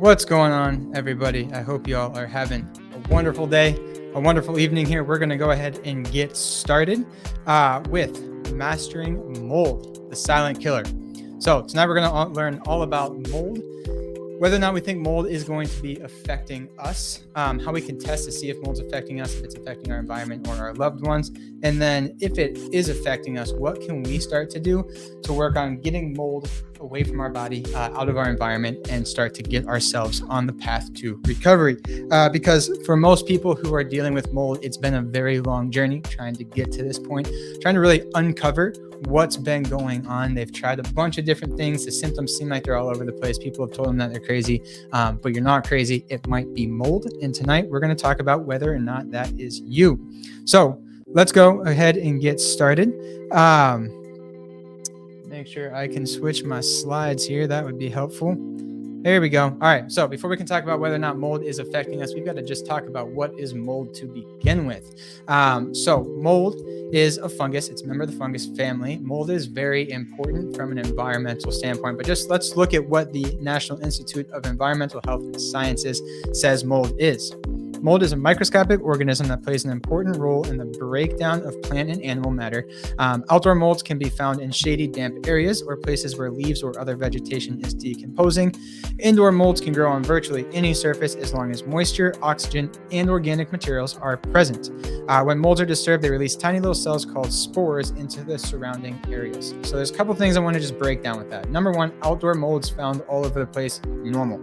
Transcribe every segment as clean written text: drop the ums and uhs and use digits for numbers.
What's going on, everybody? I hope you all are having a wonderful day, a wonderful evening here. We're going to go ahead and get started with mastering mold, the silent killer. So tonight we're going to learn all about mold, whether or not we think mold is going to be affecting us, how we can test to see if mold's affecting us, if it's affecting our environment or our loved ones, and then if it is affecting us, what can we start to do to work on getting mold away from our body, out of our environment, and start to get ourselves on the path to recovery. Because for most people who are dealing with mold, it's been a very long journey trying to get to this point, trying to really uncover what's been going on. They've tried a bunch of different things. The symptoms seem like they're all over the place. People have told them that they're crazy, but you're not crazy. It might be mold. And tonight we're going to talk about whether or not that is you. So let's go ahead and get started. Make sure I can switch my slides here. That would be helpful. There we go. All right. So before we can talk about whether or not mold is affecting us, we've got to just talk about what is mold to begin with. So mold is a fungus. It's a member of the fungus family. Mold is very important from an environmental standpoint, but just let's look at what the National Institute of Environmental Health and Sciences says mold is. Mold is a microscopic organism that plays an important role in the breakdown of plant and animal matter. Outdoor molds can be found in shady, damp areas or places where leaves or other vegetation is decomposing. Indoor molds can grow on virtually any surface as long as moisture, oxygen, and organic materials are present. When molds are disturbed, they release tiny little cells called spores into the surrounding areas. So there's a couple things I want to just break down with that. Number one, outdoor molds found all over the place, normal.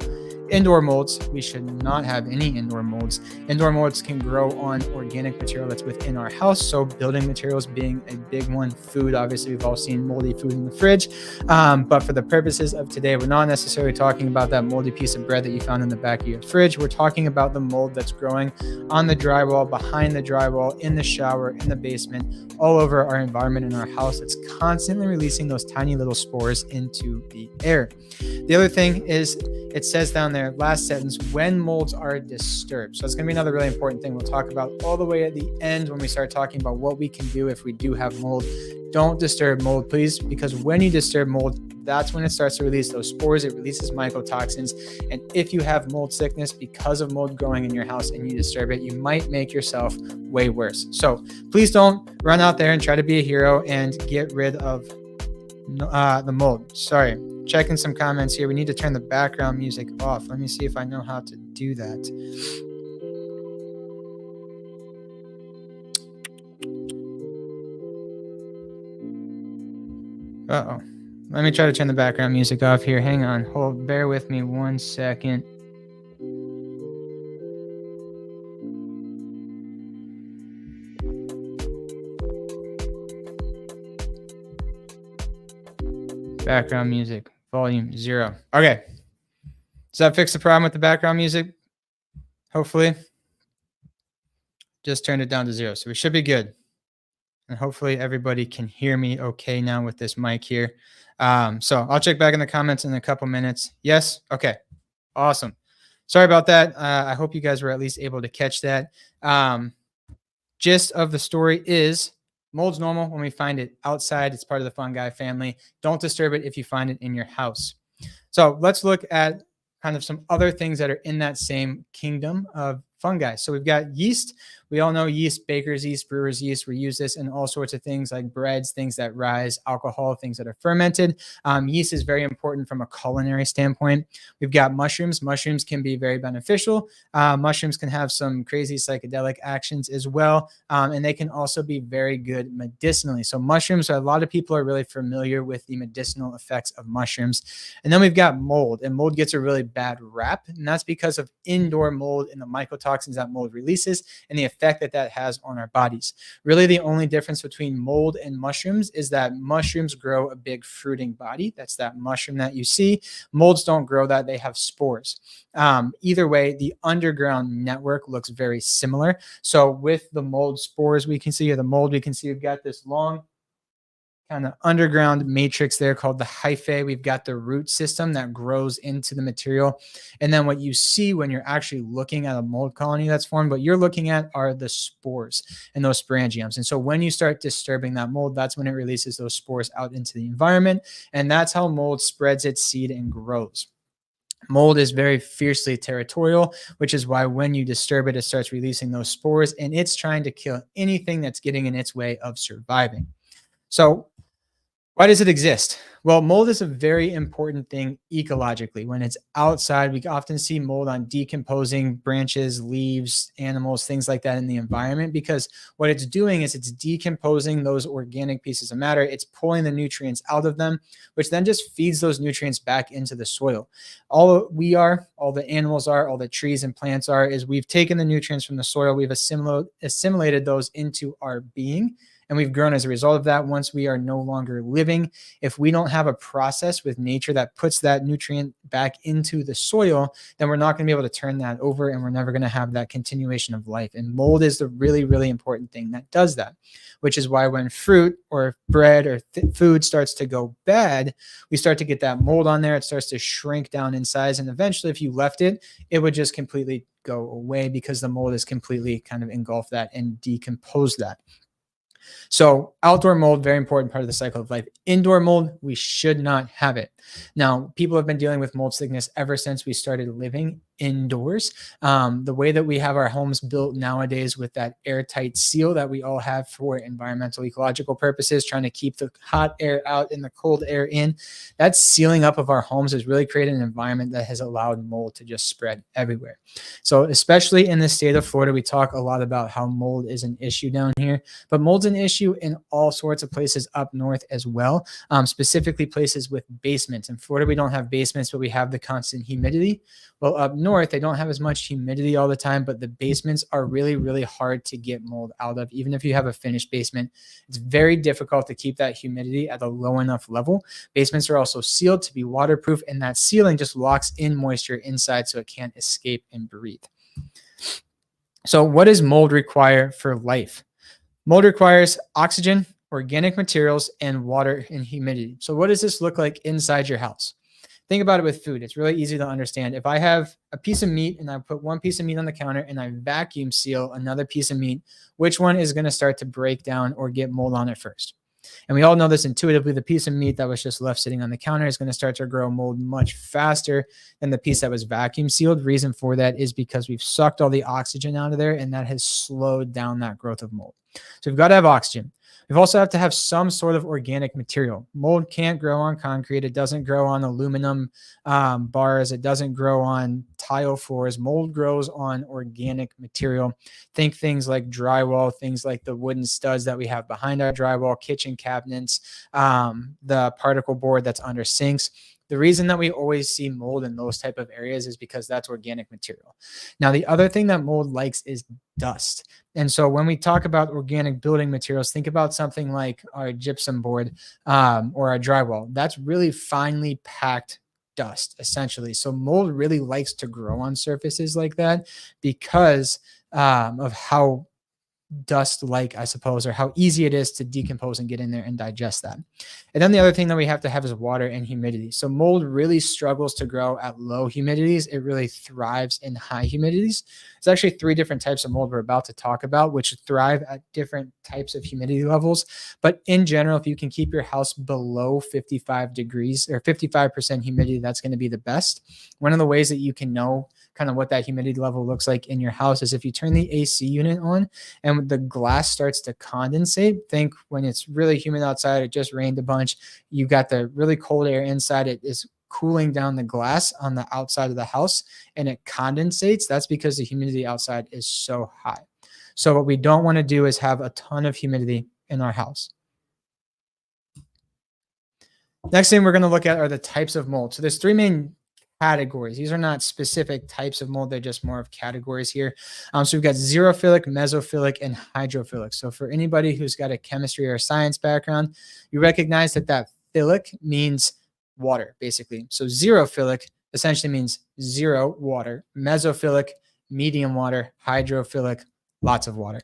Indoor molds, we should not have any indoor molds. Indoor molds can grow on organic material that's within our house. So building materials being a big one. Food, obviously, we've all seen moldy food in the fridge. But for the purposes of today, we're not necessarily talking about that moldy piece of bread that you found in the back of your fridge. We're talking about the mold that's growing on the drywall, behind the drywall, in the shower, in the basement, all over our environment in our house. It's constantly releasing those tiny little spores into the air. The other thing is, it says down there, last sentence, when molds are disturbed. So it's going to be another really important thing we'll talk about all the way at the end when we start talking about what we can do if we do have mold. Don't disturb mold, please, because when you disturb mold, that's when it starts to release those spores. It releases mycotoxins. And if you have mold sickness because of mold growing in your house and you disturb it, you might make yourself way worse. So please don't run out there and try to be a hero and get rid of the mold. Sorry. Checking some comments here. We need to turn the background music off. Let me see if I know how to do that. Uh-oh. Let me try to turn the background music off here. Hang on. Bear with me 1 second. Background music, volume 0. Okay. Does that fix the problem with the background music? Hopefully. Just turned it down to 0. So we should be good. And hopefully everybody can hear me okay now with this mic here. So I'll check back in the comments in a couple minutes. Yes? Okay. Awesome. Sorry about that. I hope you guys were at least able to catch that. Gist of the story is, mold's normal when we find it outside. It's part of the fungi family. Don't disturb it if you find it in your house. So let's look at kind of some other things that are in that same kingdom of fungi. So we've got yeast. We all know yeast, baker's yeast, brewer's yeast. We use this in all sorts of things like breads, things that rise, alcohol, things that are fermented. Yeast is very important from a culinary standpoint. We've got mushrooms. Mushrooms can be very beneficial. Mushrooms can have some crazy psychedelic actions as well. And they can also be very good medicinally. So mushrooms, a lot of people are really familiar with the medicinal effects of mushrooms. And then we've got mold, and mold gets a really bad rap. And that's because of indoor mold and the mycotoxins that mold releases and the effect that that has on our bodies. Really, the only difference between mold and mushrooms is that mushrooms grow a big fruiting body. That's that mushroom that you see. Molds don't grow that. They have spores. Either way, the underground network looks very similar. So with the mold spores, we can see here the mold, we can see we've got this long kind of underground matrix there called the hyphae. We've got the root system that grows into the material. And then what you see when you're actually looking at a mold colony that's formed, what you're looking at are the spores and those sporangioms. And so when you start disturbing that mold, that's when it releases those spores out into the environment. And that's how mold spreads its seed and grows. Mold is very fiercely territorial, which is why when you disturb it, it starts releasing those spores and it's trying to kill anything that's getting in its way of surviving. So, why does it exist? Well, mold is a very important thing ecologically. When it's outside, we often see mold on decomposing branches, leaves, animals, things like that in the environment, because what it's doing is it's decomposing those organic pieces of matter. It's pulling the nutrients out of them, which then just feeds those nutrients back into the soil. All we are, all the animals are, all the trees and plants are, is we've taken the nutrients from the soil, we've assimilated those into our being, and we've grown as a result of that. Once we are no longer living, if we don't have a process with nature that puts that nutrient back into the soil, then we're not going to be able to turn that over, and we're never going to have that continuation of life. And mold is the really, really important thing that does that, which is why when fruit or bread or food starts to go bad, we start to get that mold on there. It starts to shrink down in size, and eventually, if you left it, it would just completely go away because the mold has completely kind of engulfed that and decomposed that. So outdoor mold, very important part of the cycle of life. Indoor mold, we should not have it. Now, people have been dealing with mold sickness ever since we started living indoors. The way that we have our homes built nowadays with that airtight seal that we all have for environmental ecological purposes, trying to keep the hot air out and the cold air in, that sealing up of our homes has really created an environment that has allowed mold to just spread everywhere. So especially in the state of Florida, we talk a lot about how mold is an issue down here, but mold's an issue in all sorts of places up north as well, specifically places with basements. In Florida, we don't have basements, but we have the constant humidity. Well, up north, they don't have as much humidity all the time, but the basements are really, really hard to get mold out of. Even if you have a finished basement, it's very difficult to keep that humidity at a low enough level. Basements are also sealed to be waterproof, and that sealing just locks in moisture inside so it can't escape and breathe. So what does mold require for life? Mold requires oxygen, organic materials, and water and humidity. So what does this look like inside your house? Think about it with food. It's really easy to understand. If I have a piece of meat and I put one piece of meat on the counter and I vacuum seal another piece of meat, which one is going to start to break down or get mold on it first? And we all know this intuitively. The piece of meat that was just left sitting on the counter is going to start to grow mold much faster than the piece that was vacuum sealed. Reason for that is because we've sucked all the oxygen out of there, and that has slowed down that growth of mold. So we've got to have oxygen. We also have to have some sort of organic material. Mold can't grow on concrete. It doesn't grow on aluminum bars. It doesn't grow on tile floors. Mold grows on organic material. Think things like drywall, things like the wooden studs that we have behind our drywall, kitchen cabinets, the particle board that's under sinks. The reason that we always see mold in those type of areas is because that's organic material. Now, the other thing that mold likes is dust. And so when we talk about organic building materials, think about something like our gypsum board or our drywall. That's really finely packed dust, essentially. So mold really likes to grow on surfaces like that because of how dust like, I suppose, or how easy it is to decompose and get in there and digest that. And then the other thing that we have to have is water and humidity. So mold really struggles to grow at low humidities. It really thrives in high humidities. There's actually 3 different types of mold we're about to talk about, which thrive at different types of humidity levels. But in general, if you can keep your house below 55 degrees or 55% humidity, that's going to be the best. One of the ways that you can know kind of what that humidity level looks like in your house is if you turn the AC unit on and the glass starts to condensate. Think when it's really humid outside, it just rained a bunch, you got the really cold air inside, it is cooling down the glass on the outside of the house and it condensates. That's because the humidity outside is so high. So what we don't want to do is have a ton of humidity in our house. Next thing we're going to look at are the types of mold. So there's 3 main categories. These are not specific types of mold. They're just more of categories here. So we've got xerophilic, mesophilic, and hydrophilic. So for anybody who's got a chemistry or science background, you recognize that philic means water, basically. So xerophilic essentially means 0 water, mesophilic, medium water, hydrophilic, Lots of water.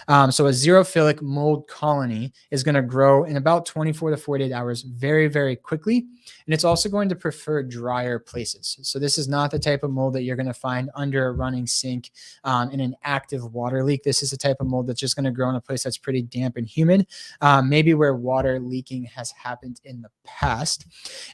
So a xerophilic mold colony is going to grow in about 24 to 48 hours very, very quickly. And it's also going to prefer drier places. So this is not the type of mold that you're going to find under a running sink in an active water leak. This is the type of mold that's just going to grow in a place that's pretty damp and humid, maybe where water leaking has happened in the past.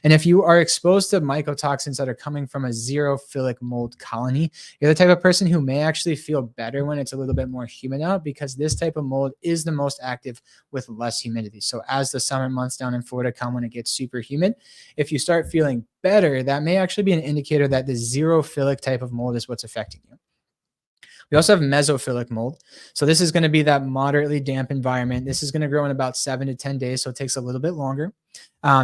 And if you are exposed to mycotoxins that are coming from a xerophilic mold colony, you're the type of person who may actually feel better when it's a little bit more humid out, because this type of mold is the most active with less humidity. So as the summer months down in Florida come, when it gets super humid, if you start feeling better, that may actually be an indicator that the xerophilic type of mold is what's affecting you. We also have mesophilic mold. So this is going to be that moderately damp environment. This is going to grow in about 7 to 10 days, so it takes a little bit longer.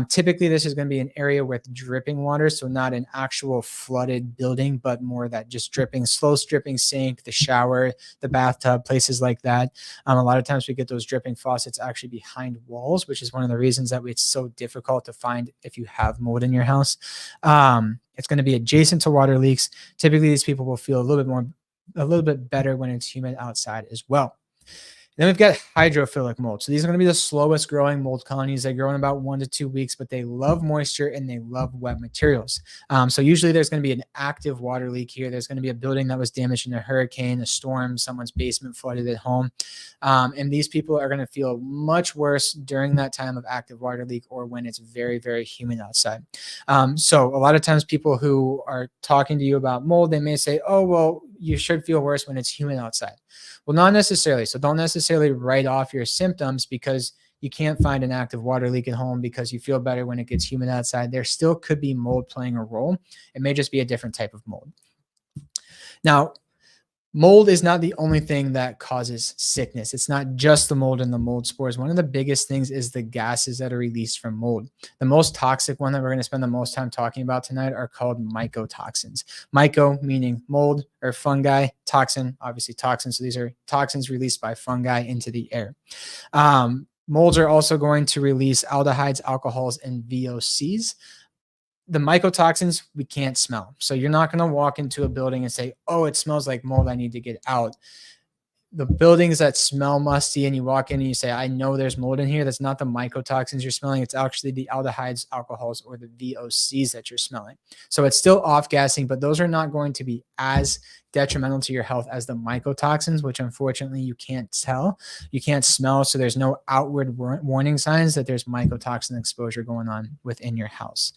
Typically, this is going to be an area with dripping water, so not an actual flooded building, but more that just dripping, slow dripping sink, the shower, the bathtub, places like that. A lot of times we get those dripping faucets actually behind walls, which is one of the reasons that it's so difficult to find if you have mold in your house. It's going to be adjacent to water leaks. Typically, these people will feel a little bit better when it's humid outside as well. Then we've got hydrophilic mold. So these are going to be the slowest growing mold colonies. They grow in about 1 to 2 weeks, but they love moisture and they love wet materials. So usually there's going to be an active water leak here. There's going to be a building that was damaged in a hurricane, a storm, someone's basement flooded at home. And these people are going to feel much worse during that time of active water leak or when it's very, very humid outside. So a lot of times people who are talking to you about mold, they may say, oh, well, you should feel worse when it's humid outside. Well, not necessarily. So don't necessarily write off your symptoms because you can't find an active water leak at home because you feel better when it gets humid outside. There still could be mold playing a role. It may just be a different type of mold. Now, mold is not the only thing that causes sickness. It's not just the mold and the mold spores. One of the biggest things is the gases that are released from mold. The most toxic one that we're going to spend the most time talking about tonight are called mycotoxins. Myco meaning mold or fungi, toxin, obviously toxins. So these are toxins released by fungi into the air. Molds are also going to release aldehydes, alcohols, and VOCs. The mycotoxins we can't smell. So you're not going to walk into a building and say, oh, it smells like mold, I need to get out. The buildings that smell musty and you walk in and you say, I know there's mold in here, that's not the mycotoxins you're smelling. It's actually the aldehydes, alcohols, or the VOCs that you're smelling. So it's still off-gassing, but those are not going to be as detrimental to your health as the mycotoxins, which unfortunately you can't tell, you can't smell. So there's no outward warning signs that there's mycotoxin exposure going on within your house.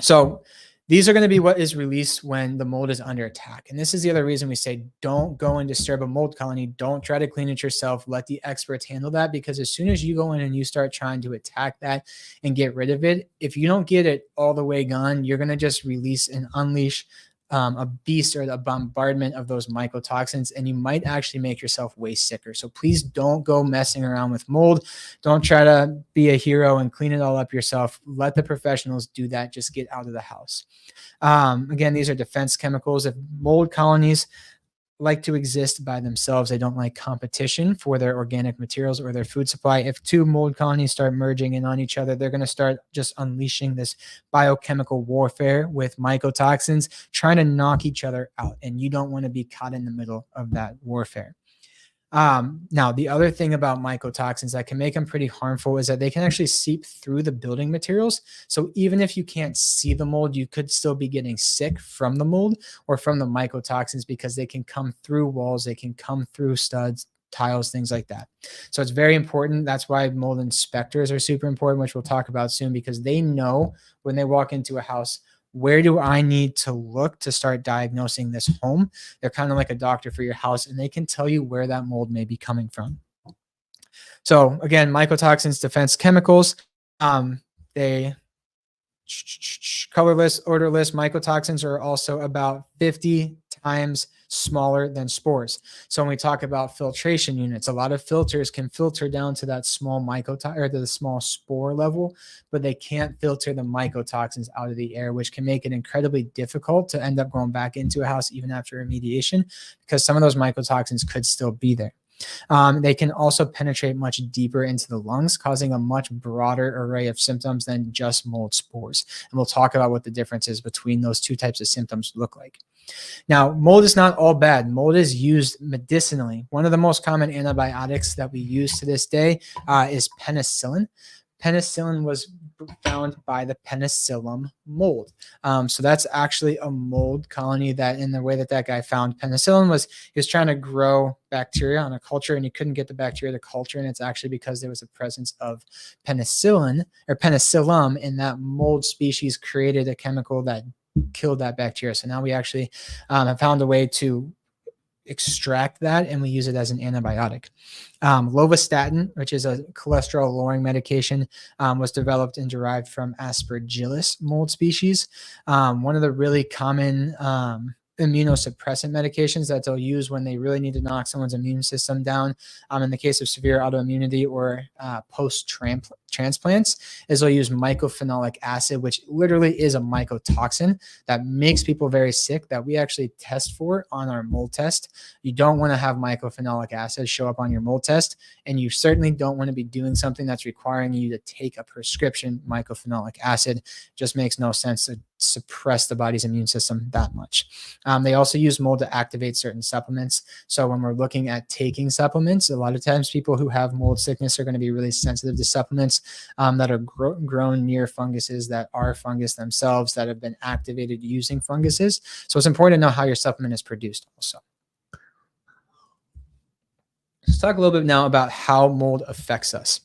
So these are going to be what is released when the mold is under attack. And this is the other reason we say don't go and disturb a mold colony. Don't try to clean it yourself. Let the experts handle that, because as soon as you go in and you start trying to attack that and get rid of it, if you don't get it all the way gone, you're going to just release and unleash a beast or a bombardment of those mycotoxins, and you might actually make yourself way sicker. So please don't go messing around with mold. Don't try to be a hero and clean it all up yourself. Let the professionals do that. Just get out of the house. Again, these are defense chemicals. If mold colonies like to exist by themselves, they don't like competition for their organic materials or their food supply. If two mold colonies start merging in on each other, they're going to start just unleashing this biochemical warfare with mycotoxins, trying to knock each other out. And you don't want to be caught in the middle of that warfare. Now, the other thing about mycotoxins that can make them pretty harmful is that they can actually seep through the building materials. So even if you can't see the mold, you could still be getting sick from the mold or from the mycotoxins, because they can come through walls, they can come through studs, tiles, things like that. So it's very important. That's why mold inspectors are super important, which we'll talk about soon, because they know when they walk into a house, where do I need to look to start diagnosing this home? They're kind of like a doctor for your house, and they can tell you where that mold may be coming from. So again, mycotoxins, defense chemicals, they colorless, odorless. Mycotoxins are also about 50 times smaller than spores. So when we talk about filtration units, a lot of filters can filter down to that small mycotoxin or to the small spore level, but they can't filter the mycotoxins out of the air, which can make it incredibly difficult to end up going back into a house even after remediation, because some of those mycotoxins could still be there. They can also penetrate much deeper into the lungs, causing a much broader array of symptoms than just mold spores. And we'll talk about what the differences between those two types of symptoms look like. Now, mold is not all bad. Mold is used medicinally. One of the most common antibiotics that we use to this day is penicillin. Penicillin was found by the penicillium mold. So that's actually a mold colony that, in the way that that guy found penicillin, was he was trying to grow bacteria on a culture and he couldn't get the bacteria to culture. And it's actually because there was a presence of penicillin or penicillium in that mold species created a chemical that killed that bacteria. So now we actually have found a way to extract that and we use it as an antibiotic. Lovastatin, which is a cholesterol lowering medication, was developed and derived from Aspergillus mold species. One of the really common immunosuppressant medications that they'll use when they really need to knock someone's immune system down, in the case of severe autoimmunity or post-transplants, is they'll use mycophenolic acid, which literally is a mycotoxin that makes people very sick, that we actually test for on our mold test. You don't want to have mycophenolic acid show up on your mold test, and you certainly don't want to be doing something that's requiring you to take a prescription mycophenolic acid. Just makes no sense to suppress the body's immune system that much. They also use mold to activate certain supplements. So when we're looking at taking supplements, a lot of times people who have mold sickness are going to be really sensitive to supplements that are grown near funguses that are fungus themselves, that have been activated using funguses. So it's important to know how your supplement is produced also. Let's talk a little bit now about how mold affects us.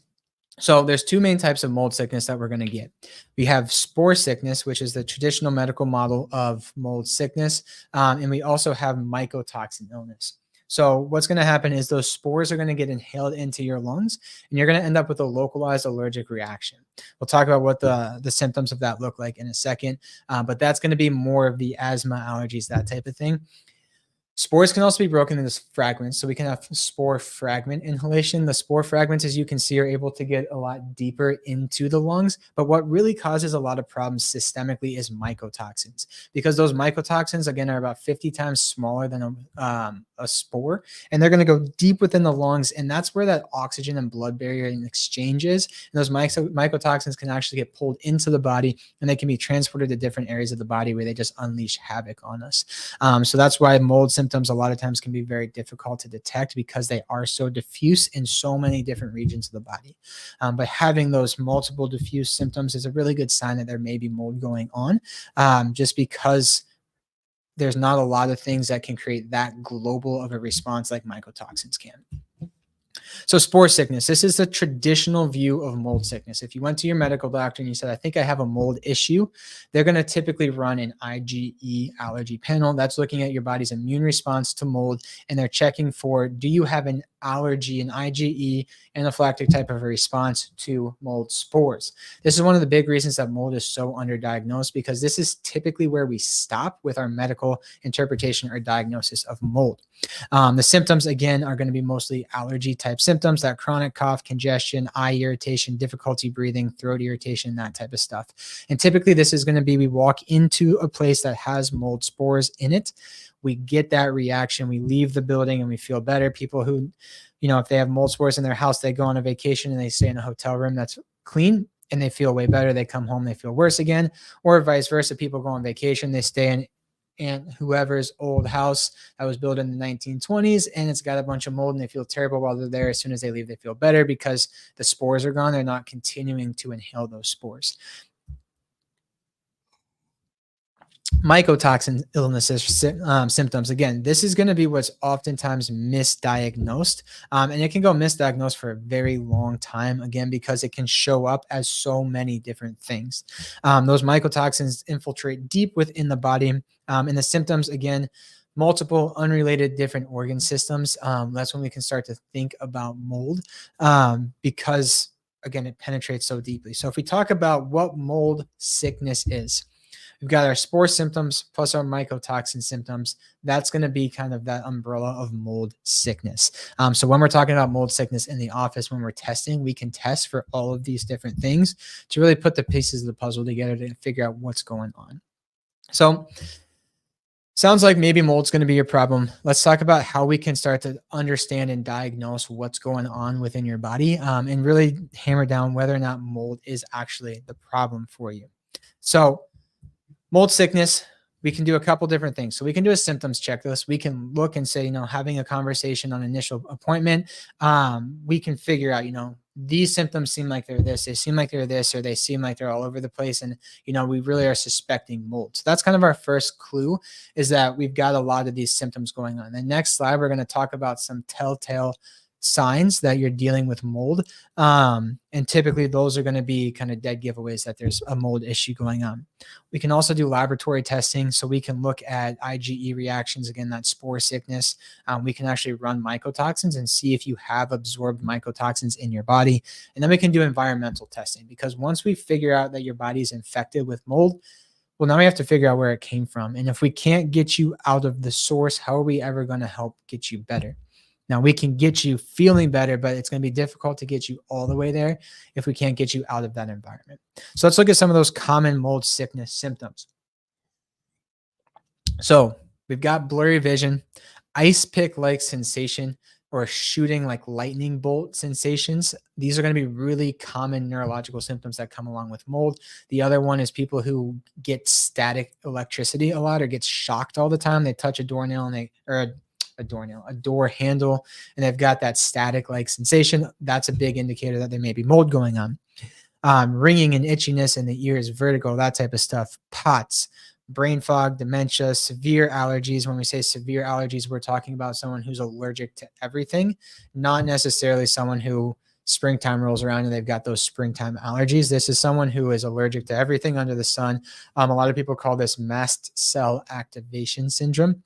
So there's two main types of mold sickness that we're going to get. We have spore sickness, which is the traditional medical model of mold sickness. And we also have mycotoxin illness. So what's going to happen is those spores are going to get inhaled into your lungs, and you're going to end up with a localized allergic reaction. We'll talk about what the symptoms of that look like in a second, but that's going to be more of the asthma, allergies, that type of thing. Spores can also be broken into fragments. So we can have spore fragment inhalation. The spore fragments, as you can see, are able to get a lot deeper into the lungs. But what really causes a lot of problems systemically is mycotoxins, because those mycotoxins, again, are about 50 times smaller than a spore, and they're going to go deep within the lungs. And that's where that oxygen and blood barrier exchange is. And those mycotoxins can actually get pulled into the body, and they can be transported to different areas of the body where they just unleash havoc on us. So that's why mold symptoms a lot of times can be very difficult to detect, because they are so diffuse in so many different regions of the body. But having those multiple diffuse symptoms is a really good sign that there may be mold going on, just because there's not a lot of things that can create that global of a response like mycotoxins can. So spore sickness, this is the traditional view of mold sickness. If you went to your medical doctor and you said, I think I have a mold issue, they're going to typically run an IgE allergy panel. That's looking at your body's immune response to mold, and they're checking for, do you have an allergy, an IgE, anaphylactic type of a response to mold spores? This is one of the big reasons that mold is so underdiagnosed, because this is typically where we stop with our medical interpretation or diagnosis of mold. The symptoms, again, are going to be mostly allergy type symptoms, that chronic cough, congestion, eye irritation, difficulty breathing, throat irritation, that type of stuff. And typically this is going to be, we walk into a place that has mold spores in it, we get that reaction, we leave the building and we feel better. People who, if they have mold spores in their house, they go on a vacation and they stay in a hotel room that's clean and they feel way better. They come home, they feel worse again, or vice versa. People go on vacation, they stay in and whoever's old house that was built in the 1920s, and it's got a bunch of mold and they feel terrible while they're there. As soon as they leave, they feel better because the spores are gone. They're not continuing to inhale those spores. Mycotoxin illnesses, symptoms. Again, this is going to be what's oftentimes misdiagnosed, and it can go misdiagnosed for a very long time, again, because it can show up as so many different things. Those mycotoxins infiltrate deep within the body, and the symptoms, again, multiple unrelated different organ systems. That's when we can start to think about mold, because, again, it penetrates so deeply. So if we talk about what mold sickness is, we've got our spore symptoms plus our mycotoxin symptoms. That's going to be kind of that umbrella of mold sickness. So when we're talking about mold sickness in the office, when we're testing, we can test for all of these different things to really put the pieces of the puzzle together to figure out what's going on. So Sounds like maybe mold's going to be your problem. Let's talk about how we can start to understand and diagnose what's going on within your body, and really hammer down whether or not mold is actually the problem for you. So, mold sickness, we can do a couple different things. So we can do a symptoms checklist. We can look and say, having a conversation on initial appointment, we can figure out, these symptoms seem like they're this, they seem like they're this, or they seem like they're all over the place. And, we really are suspecting mold. So that's kind of our first clue, is that we've got a lot of these symptoms going on. The next slide, we're going to talk about some telltale signs that you're dealing with mold. And typically those are going to be kind of dead giveaways that there's a mold issue going on. We can also do laboratory testing. So we can look at IgE reactions, again, that spore sickness. We can actually run mycotoxins and see if you have absorbed mycotoxins in your body. And then we can do environmental testing, because once we figure out that your body is infected with mold, well, now we have to figure out where it came from. And if we can't get you out of the source, how are we ever going to help get you better? Now, we can get you feeling better, but it's going to be difficult to get you all the way there if we can't get you out of that environment. So let's look at some of those common mold sickness symptoms. So we've got blurry vision, ice pick-like sensation, or shooting like lightning bolt sensations. These are going to be really common neurological symptoms that come along with mold. The other one is people who get static electricity a lot or get shocked all the time. They touch a doornail and a door handle, and they've got that static like sensation. That's a big indicator that there may be mold going on. Ringing and itchiness in the ears, vertigo, that type of stuff, POTS, brain fog, dementia, severe allergies. When we say severe allergies, we're talking about someone who's allergic to everything, not necessarily someone who springtime rolls around and they've got those springtime allergies. This is someone who is allergic to everything under the sun. A lot of people call this mast cell activation syndrome.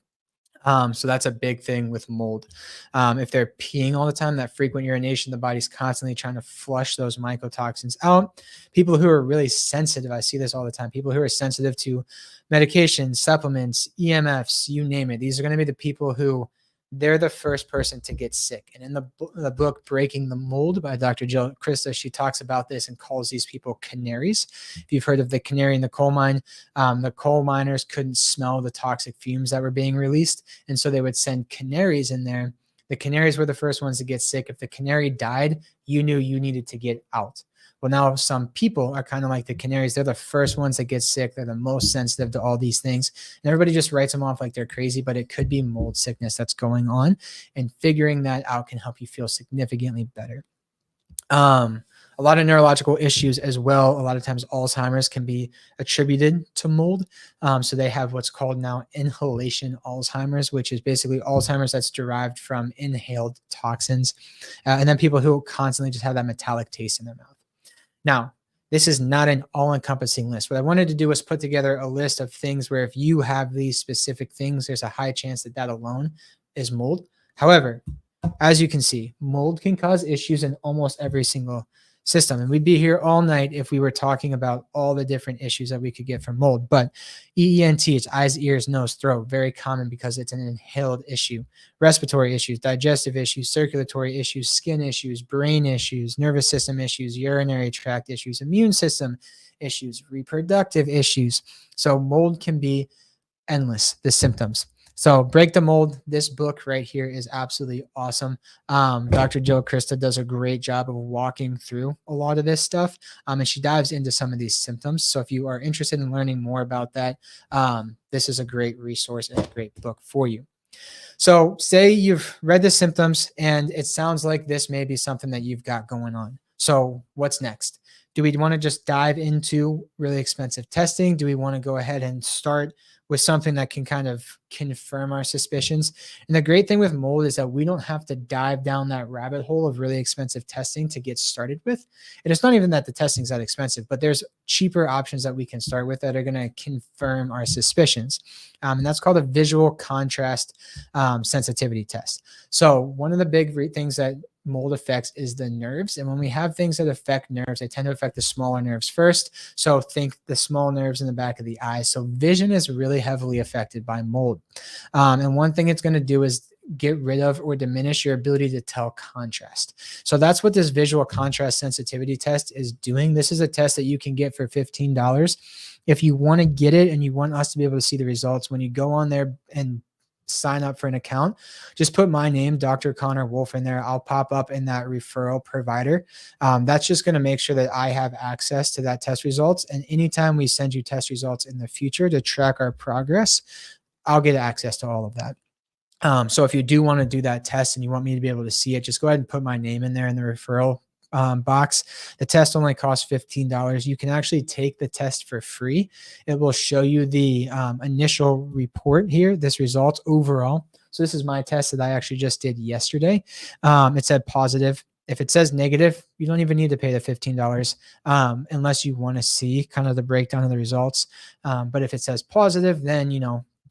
So that's a big thing with mold. If they're peeing all the time, that frequent urination, the body's constantly trying to flush those mycotoxins out. People who are really sensitive, I see this all the time, people who are sensitive to medications, supplements, EMFs, you name it. These are going to be the people who they're the first person to get sick. And in the book, Breaking the Mold by Dr. Jill Krista, she talks about this and calls these people canaries. If you've heard of the canary in the coal mine, the coal miners couldn't smell the toxic fumes that were being released. And so they would send canaries in there. The canaries were the first ones to get sick. If the canary died, you knew you needed to get out. Well, now some people are kind of like the canaries. They're the first ones that get sick. They're the most sensitive to all these things. And everybody just writes them off like they're crazy, but it could be mold sickness that's going on. And figuring that out can help you feel significantly better. A lot of neurological issues as well. A lot of times Alzheimer's can be attributed to mold. So they have what's called now inhalation Alzheimer's, which is basically Alzheimer's that's derived from inhaled toxins. And then people who constantly just have that metallic taste in their mouth. Now, this is not an all-encompassing list. What I wanted to do was put together a list of things where if you have these specific things, there's a high chance that that alone is mold. However, as you can see, mold can cause issues in almost every single system. And we'd be here all night if we were talking about all the different issues that we could get from mold. But EENT, it's eyes, ears, nose, throat, very common because it's an inhaled issue. Respiratory issues, digestive issues, circulatory issues, skin issues, brain issues, nervous system issues, urinary tract issues, immune system issues, reproductive issues. So mold can be endless, the symptoms. So Break the Mold, this book right here is absolutely awesome. Dr. Jill Krista does a great job of walking through a lot of this stuff. And she dives into some of these symptoms. So if you are interested in learning more about that, this is a great resource and a great book for you. So say you've read the symptoms and it sounds like this may be something that you've got going on. So what's next? Do we want to just dive into really expensive testing? Do we want to go ahead and start with something that can kind of confirm our suspicions? And the great thing with mold is that we don't have to dive down that rabbit hole of really expensive testing to get started with. And it's not even that the testing's that expensive, but there's cheaper options that we can start with that are going to confirm our suspicions. And that's called a visual contrast sensitivity test. So one of the big things that mold affects is the nerves. And when we have things that affect nerves, they tend to affect the smaller nerves first. So think the small nerves in the back of the eye. So vision is really heavily affected by mold. And one thing it's going to do is get rid of or diminish your ability to tell contrast. So that's what this visual contrast sensitivity test is doing. This is a test that you can get for $15. if you want to get it and you want us to be able to see the results, when you go on there and sign up for an account, just put my name, Dr. Connor Wolf, in there. I'll pop up in that referral provider. That's just going to make sure that I have access to that test results. And anytime we send you test results in the future to track our progress, I'll get access to all of that. So if you do want to do that test and you want me to be able to see it, just go ahead and put my name in there in the referral box. The test only costs $15. You can actually take the test for free. It will show you the initial report here, this result overall. So this is my test that I actually just did yesterday. It said positive. If it says negative, you don't even need to pay the $15 unless you want to see kind of the breakdown of the results. But if it says positive, then,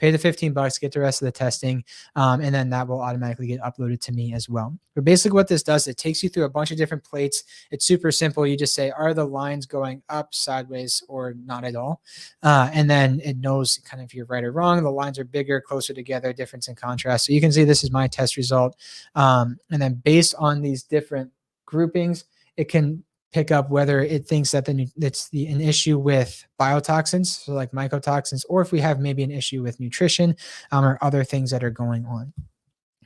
pay the $15, get the rest of the testing, and then that will automatically get uploaded to me as well. But basically what this does, it takes you through a bunch of different plates. It's super simple. You just say, are the lines going up, sideways, or not at all? And then it knows kind of if you're right or wrong. The lines are bigger, closer together, difference in contrast. So you can see this is my test result. And then based on these different groupings, it can pick up whether it thinks that it's an issue with biotoxins, so like mycotoxins, or if we have maybe an issue with nutrition or other things that are going on.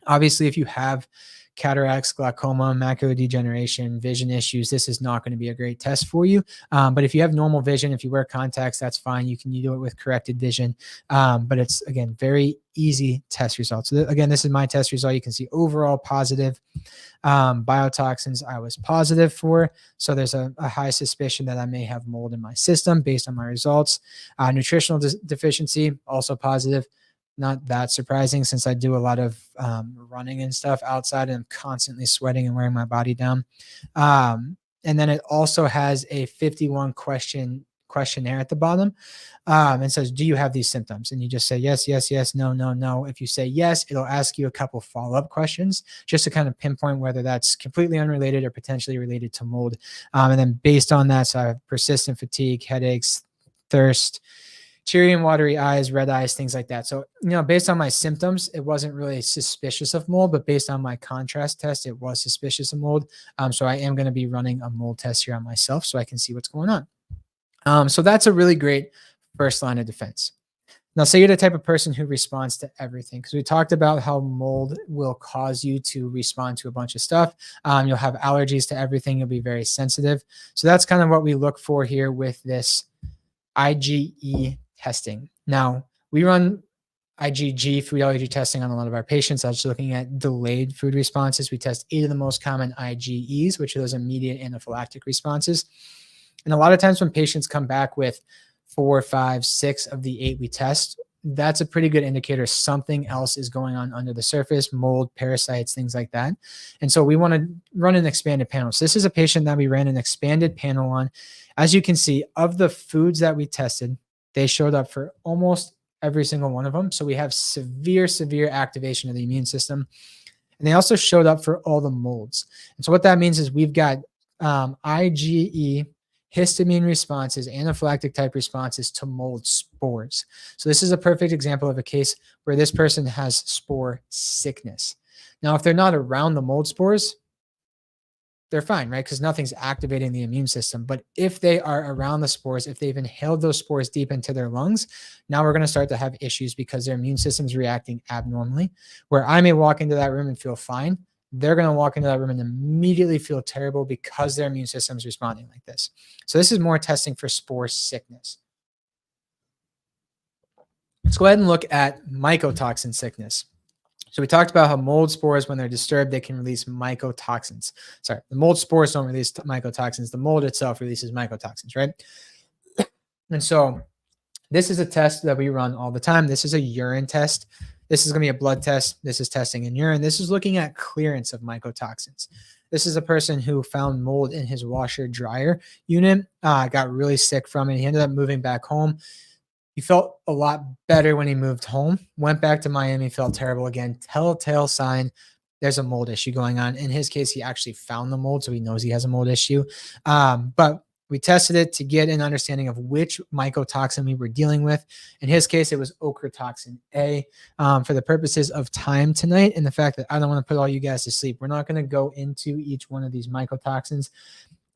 Obviously, if you have cataracts, glaucoma, macular degeneration, vision issues, this is not going to be a great test for you. But if you have normal vision, if you wear contacts, that's fine. You can do it with corrected vision. But it's, again, very easy test results. So again, this is my test result. You can see overall positive. Biotoxins I was positive for. So there's a high suspicion that I may have mold in my system based on my results. Nutritional deficiency, also positive. Not that surprising since I do a lot of running and stuff outside and I'm constantly sweating and wearing my body down. And then it also has a 51 questionnaire at the bottom and says, do you have these symptoms? And you just say yes, yes, yes, no, no, no. If you say yes, it'll ask you a couple follow-up questions just to kind of pinpoint whether that's completely unrelated or potentially related to mold. And then based on that, so I have persistent fatigue, headaches, thirst, teary and watery eyes, red eyes, things like that. So, based on my symptoms, it wasn't really suspicious of mold, but based on my contrast test, it was suspicious of mold. So I am going to be running a mold test here on myself so I can see what's going on. So that's a really great first line of defense. Now, say you're the type of person who responds to everything, because we talked about how mold will cause you to respond to a bunch of stuff. You'll have allergies to everything. You'll be very sensitive. So that's kind of what we look for here with this IgE testing. Now, we run IgG, food allergy testing, on a lot of our patients. I was looking at delayed food responses. We test 8 of the most common IgEs, which are those immediate anaphylactic responses. And a lot of times when patients come back with 4, 5, 6 of the 8 we test, that's a pretty good indicator something else is going on under the surface, mold, parasites, things like that. And so we want to run an expanded panel. So this is a patient that we ran an expanded panel on. As you can see, of the foods that we tested, they showed up for almost every single one of them. So we have severe, severe activation of the immune system. And they also showed up for all the molds. And so what that means is we've got IgE, histamine responses, anaphylactic type responses to mold spores. So this is a perfect example of a case where this person has spore sickness. Now, if they're not around the mold spores, they're fine, right? Because nothing's activating the immune system. But if they are around the spores, if they've inhaled those spores deep into their lungs, now we're going to start to have issues because their immune system's reacting abnormally. Where I may walk into that room and feel fine, they're going to walk into that room and immediately feel terrible because their immune system is responding like this. So this is more testing for spore sickness. Let's go ahead and look at mycotoxin sickness. So we talked about how mold spores, when they're disturbed, they can release mycotoxins. Sorry, the mold spores don't release mycotoxins. The mold itself releases mycotoxins, right? And so this is a test that we run all the time. This is a urine test. This is going to be a blood test. This is testing in urine. This is looking at clearance of mycotoxins. This is a person who found mold in his washer dryer unit, got really sick from it. He ended up moving back home. He felt a lot better when he moved home, went back to Miami, felt terrible again. Telltale sign there's a mold issue going on. In his case, he actually found the mold, so he knows he has a mold issue. But we tested it to get an understanding of which mycotoxin we were dealing with. In his case, it was ochratoxin A. For the purposes of time tonight and the fact that I don't want to put all you guys to sleep, we're not going to go into each one of these mycotoxins.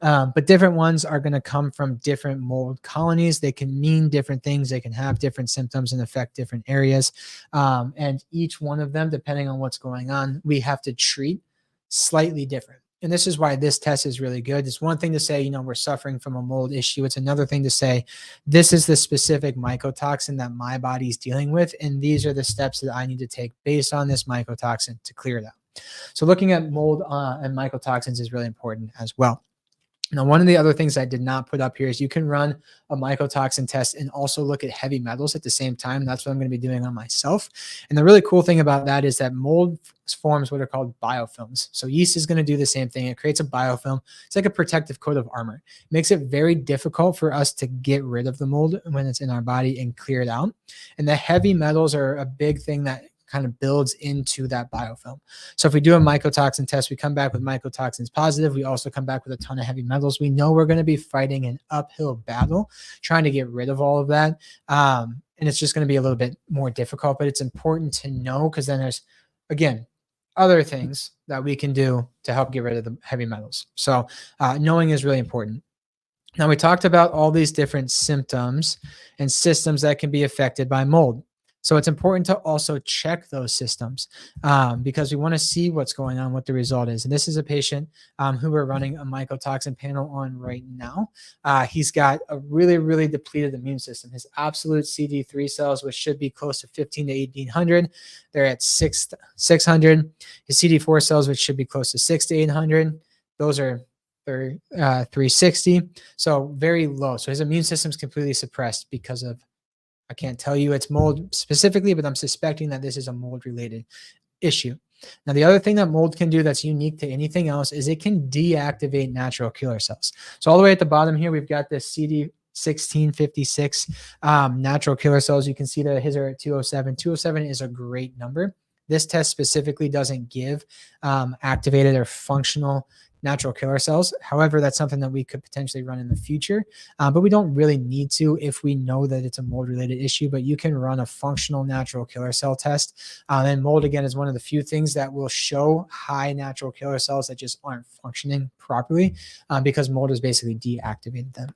But different ones are going to come from different mold colonies. They can mean different things. They can have different symptoms and affect different areas. And each one of them, depending on what's going on, we have to treat slightly different. And this is why this test is really good. It's one thing to say, we're suffering from a mold issue. It's another thing to say, this is the specific mycotoxin that my body's dealing with. And these are the steps that I need to take based on this mycotoxin to clear it out. So looking at mold and mycotoxins is really important as well. Now, one of the other things I did not put up here is you can run a mycotoxin test and also look at heavy metals at the same time. That's what I'm going to be doing on myself. And the really cool thing about that is that mold forms what are called biofilms. So yeast is going to do the same thing. It creates a biofilm. It's like a protective coat of armor. It makes it very difficult for us to get rid of the mold when it's in our body and clear it out. And the heavy metals are a big thing that kind of builds into that biofilm. So if we do a mycotoxin test, we come back with mycotoxins positive. We also come back with a ton of heavy metals. We know we're going to be fighting an uphill battle trying to get rid of all of that. And it's just going to be a little bit more difficult, but it's important to know because then there's, again, other things that we can do to help get rid of the heavy metals. So knowing is really important. Now, we talked about all these different symptoms and systems that can be affected by mold. So it's important to also check those systems because we want to see what's going on, what the result is. And this is a patient who we're running a mycotoxin panel on right now. He's got a really, really depleted immune system. His absolute CD3 cells, which should be close to 15 to 1800, they're at 600. His CD4 cells, which should be close to 6 to 800, those are 360. So very low. So his immune system's completely suppressed because of, I can't tell you it's mold specifically, but I'm suspecting that this is a mold related issue. Now, the other thing that mold can do that's unique to anything else is it can deactivate natural killer cells. So all the way at the bottom here, we've got this CD1656 natural killer cells. You can see that his are at 207. 207 is a great number. This test specifically doesn't give activated or functional natural killer cells. However, that's something that we could potentially run in the future, but we don't really need to if we know that it's a mold related issue, but you can run a functional natural killer cell test. And mold, again, is one of the few things that will show high natural killer cells that just aren't functioning properly because mold has basically deactivated them.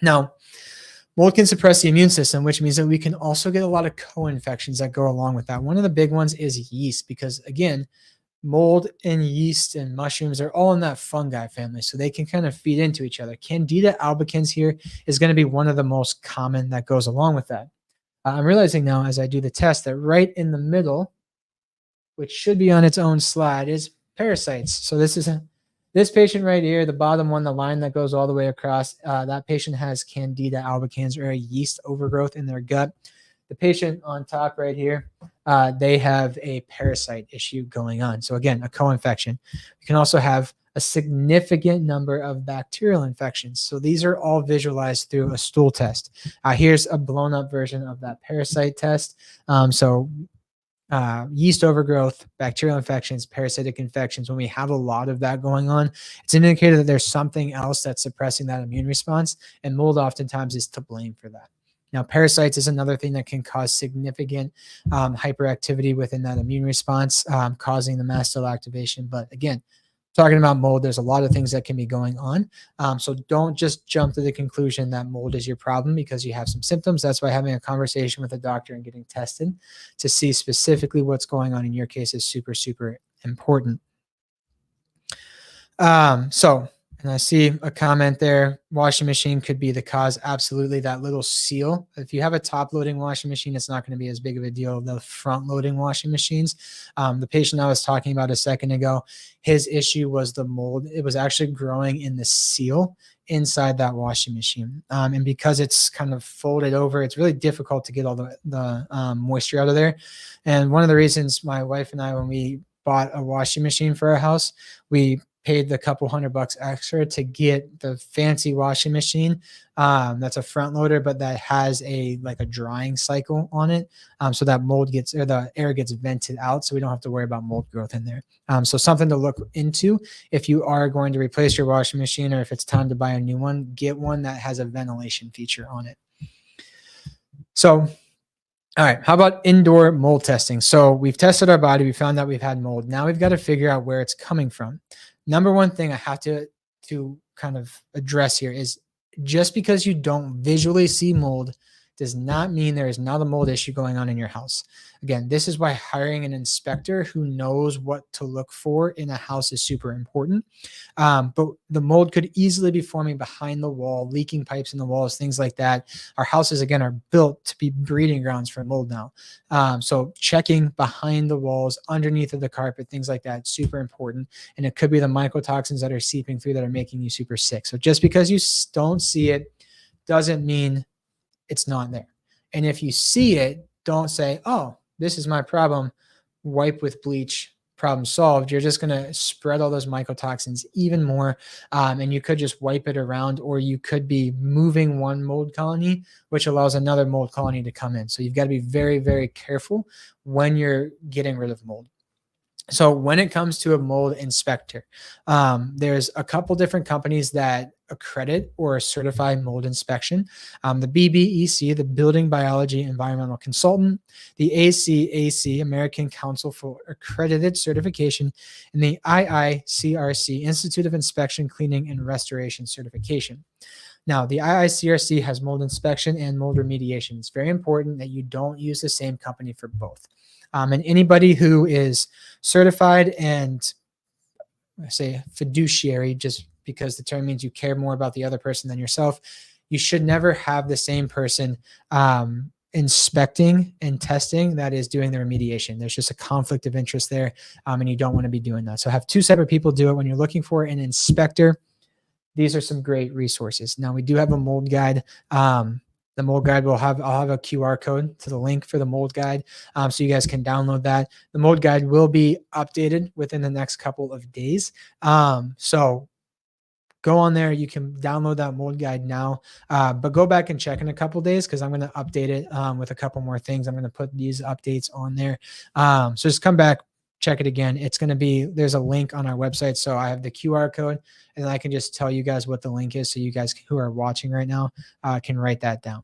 Now, mold can suppress the immune system, which means that we can also get a lot of co-infections that go along with that. One of the big ones is yeast because, again, mold and yeast and mushrooms are all in that fungi family, so they can kind of feed into each other. Candida albicans here is going to be one of the most common that goes along with that. I'm realizing now as I do the test that right in the middle, which should be on its own slide, is parasites. So this patient right here, the bottom one, the line that goes all the way across, that patient has Candida albicans or a yeast overgrowth in their gut. The patient on top right here, they have a parasite issue going on. So again, a co-infection. You can also have a significant number of bacterial infections. So these are all visualized through a stool test. Here's a blown up version of that parasite test. Yeast overgrowth, bacterial infections, parasitic infections, when we have a lot of that going on, it's an indicator that there's something else that's suppressing that immune response, and mold oftentimes is to blame for that. Now, parasites is another thing that can cause significant hyperactivity within that immune response, causing the mast cell activation. But again, talking about mold, there's a lot of things that can be going on. So don't just jump to the conclusion that mold is your problem because you have some symptoms. That's why having a conversation with a doctor and getting tested to see specifically what's going on in your case is super, super important. And I see a comment there. Washing machine could be the cause. Absolutely. That little seal. If you have a top loading washing machine, it's not going to be as big of a deal. The front loading washing machines. The patient I was talking about a second ago, his issue was the mold. It was actually growing in the seal inside that washing machine. And because it's kind of folded over, it's really difficult to get all the moisture out of there. And one of the reasons my wife and I, when we bought a washing machine for our house, we paid the couple $100 extra to get the fancy washing machine that's a front loader, but that has a drying cycle on it, so that mold gets, or the air gets vented out, so we don't have to worry about mold growth in there. So something to look into if you are going to replace your washing machine, or if it's time to buy a new one, get one that has a ventilation feature on it. So all right, how about indoor mold testing? So we've tested our body, we found out we've had mold. Now we've got to figure out where it's coming from. Number one thing I have to kind of address here is just because you don't visually see mold does not mean there is not a mold issue going on in your house. Again, this is why hiring an inspector who knows what to look for in a house is super important. But the mold could easily be forming behind the wall, leaking pipes in the walls, things like that. Our houses, again, are built to be breeding grounds for mold now. So checking behind the walls, underneath of the carpet, things like that, super important. And it could be the mycotoxins that are seeping through that are making you super sick. So just because you don't see it doesn't mean it's not there. And if you see it, don't say, oh, this is my problem. Wipe with bleach, problem solved. You're just going to spread all those mycotoxins even more. And you could just wipe it around, or you could be moving one mold colony, which allows another mold colony to come in. So you've got to be very, very careful when you're getting rid of mold. So when it comes to a mold inspector, there's a couple different companies that accredit or certify mold inspection. The BBEC, the Building Biology Environmental Consultant, the ACAC, American Council for Accredited Certification, and the IICRC, Institute of Inspection, Cleaning, and Restoration Certification. Now, the IICRC has mold inspection and mold remediation. It's very important that you don't use the same company for both. And anybody who is certified and I say fiduciary, just because the term means you care more about the other person than yourself, you should never have the same person inspecting and testing that is doing the remediation. There's just a conflict of interest there, and you don't want to be doing that. So have two separate people do it. When you're looking for an inspector, these are some great resources. Now, we do have a mold guide. The mold guide I'll have a QR code to the link for the mold guide, so you guys can download that. The mold guide will be updated within the next couple of days. So go on there. You can download that mold guide now, but go back and check in a couple days because I'm going to update it with a couple more things. I'm going to put these updates on there. So just come back, check it again. It's going to be, there's a link on our website. So I have the QR code and I can just tell you guys what the link is. So you guys who are watching right now can write that down.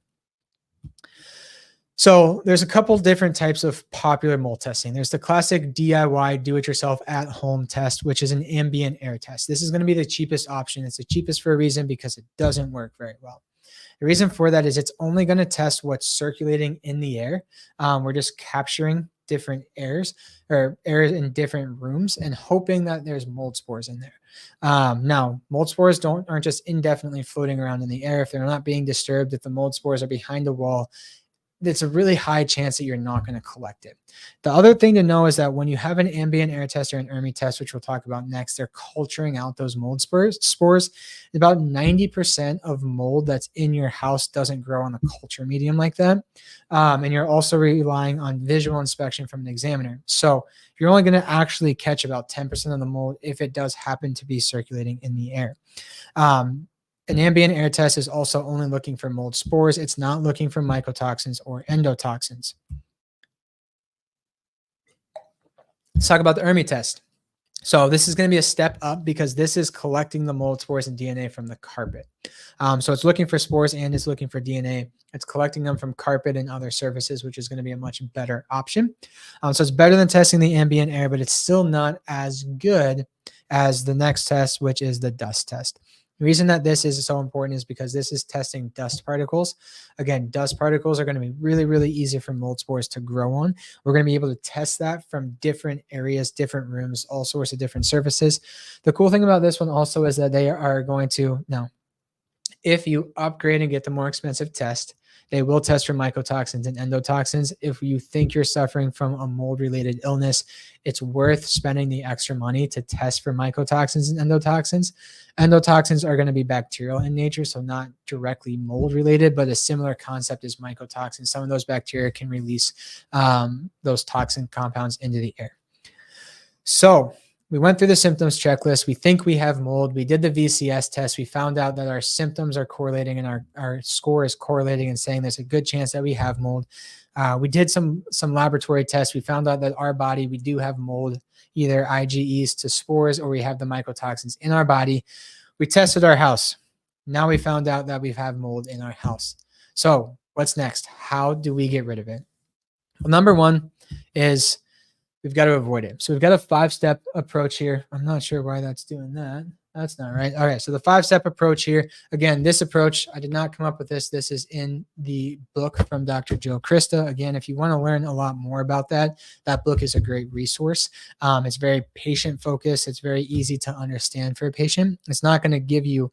So there's a couple different types of popular mold testing. There's the classic DIY, do-it-yourself at-home test, which is an ambient air test. This is going to be the cheapest option. It's the cheapest for a reason because it doesn't work very well. The reason for that is it's only going to test what's circulating in the air. We're just capturing different airs or air in different rooms and hoping that there's mold spores in there. Now, mold spores aren't just indefinitely floating around in the air. If they're not being disturbed, if the mold spores are behind a wall, it's a really high chance that you're not going to collect it. The other thing to know is that when you have an ambient air test or an ERMI test, which we'll talk about next, they're culturing out those mold spores. About 90% of mold that's in your house doesn't grow on a culture medium like that. And you're also relying on visual inspection from an examiner. So you're only going to actually catch about 10% of the mold if it does happen to be circulating in the air. An ambient air test is also only looking for mold spores. It's not looking for mycotoxins or endotoxins. Let's talk about the ERMI test. So this is going to be a step up because this is collecting the mold spores and DNA from the carpet. So it's looking for spores and it's looking for DNA. It's collecting them from carpet and other surfaces, which is going to be a much better option. So it's better than testing the ambient air, but it's still not as good as the next test, which is the dust test. The reason that this is so important is because this is testing dust particles. Again, dust particles are going to be really, really easy for mold spores to grow on. We're going to be able to test that from different areas, different rooms, all sorts of different surfaces. The cool thing about this one also is that they are going to, now, if you upgrade and get the more expensive test, they will test for mycotoxins and endotoxins. If you think you're suffering from a mold-related illness, it's worth spending the extra money to test for mycotoxins and endotoxins. Endotoxins are going to be bacterial in nature, so not directly mold-related, but a similar concept is mycotoxins. Some of those bacteria can release those toxin compounds into the air. So we went through the symptoms checklist. We think we have mold. We did the VCS test. We found out that our symptoms are correlating and our score is correlating and saying there's a good chance that we have mold. We did some laboratory tests. We found out that our body, we do have mold, either IgEs to spores, or we have the mycotoxins in our body. We tested our house. Now we found out that we have mold in our house. So what's next? How do we get rid of it? Well, number one is we've got to avoid it. So we've got a 5-step approach here. I'm not sure why that's doing that. That's not right. All right. So the 5-step approach here. Again, this approach, I did not come up with this. This is in the book from Dr. Joe Krista. Again, if you want to learn a lot more about that, that book is a great resource. It's very patient focused. It's very easy to understand for a patient. It's not going to give you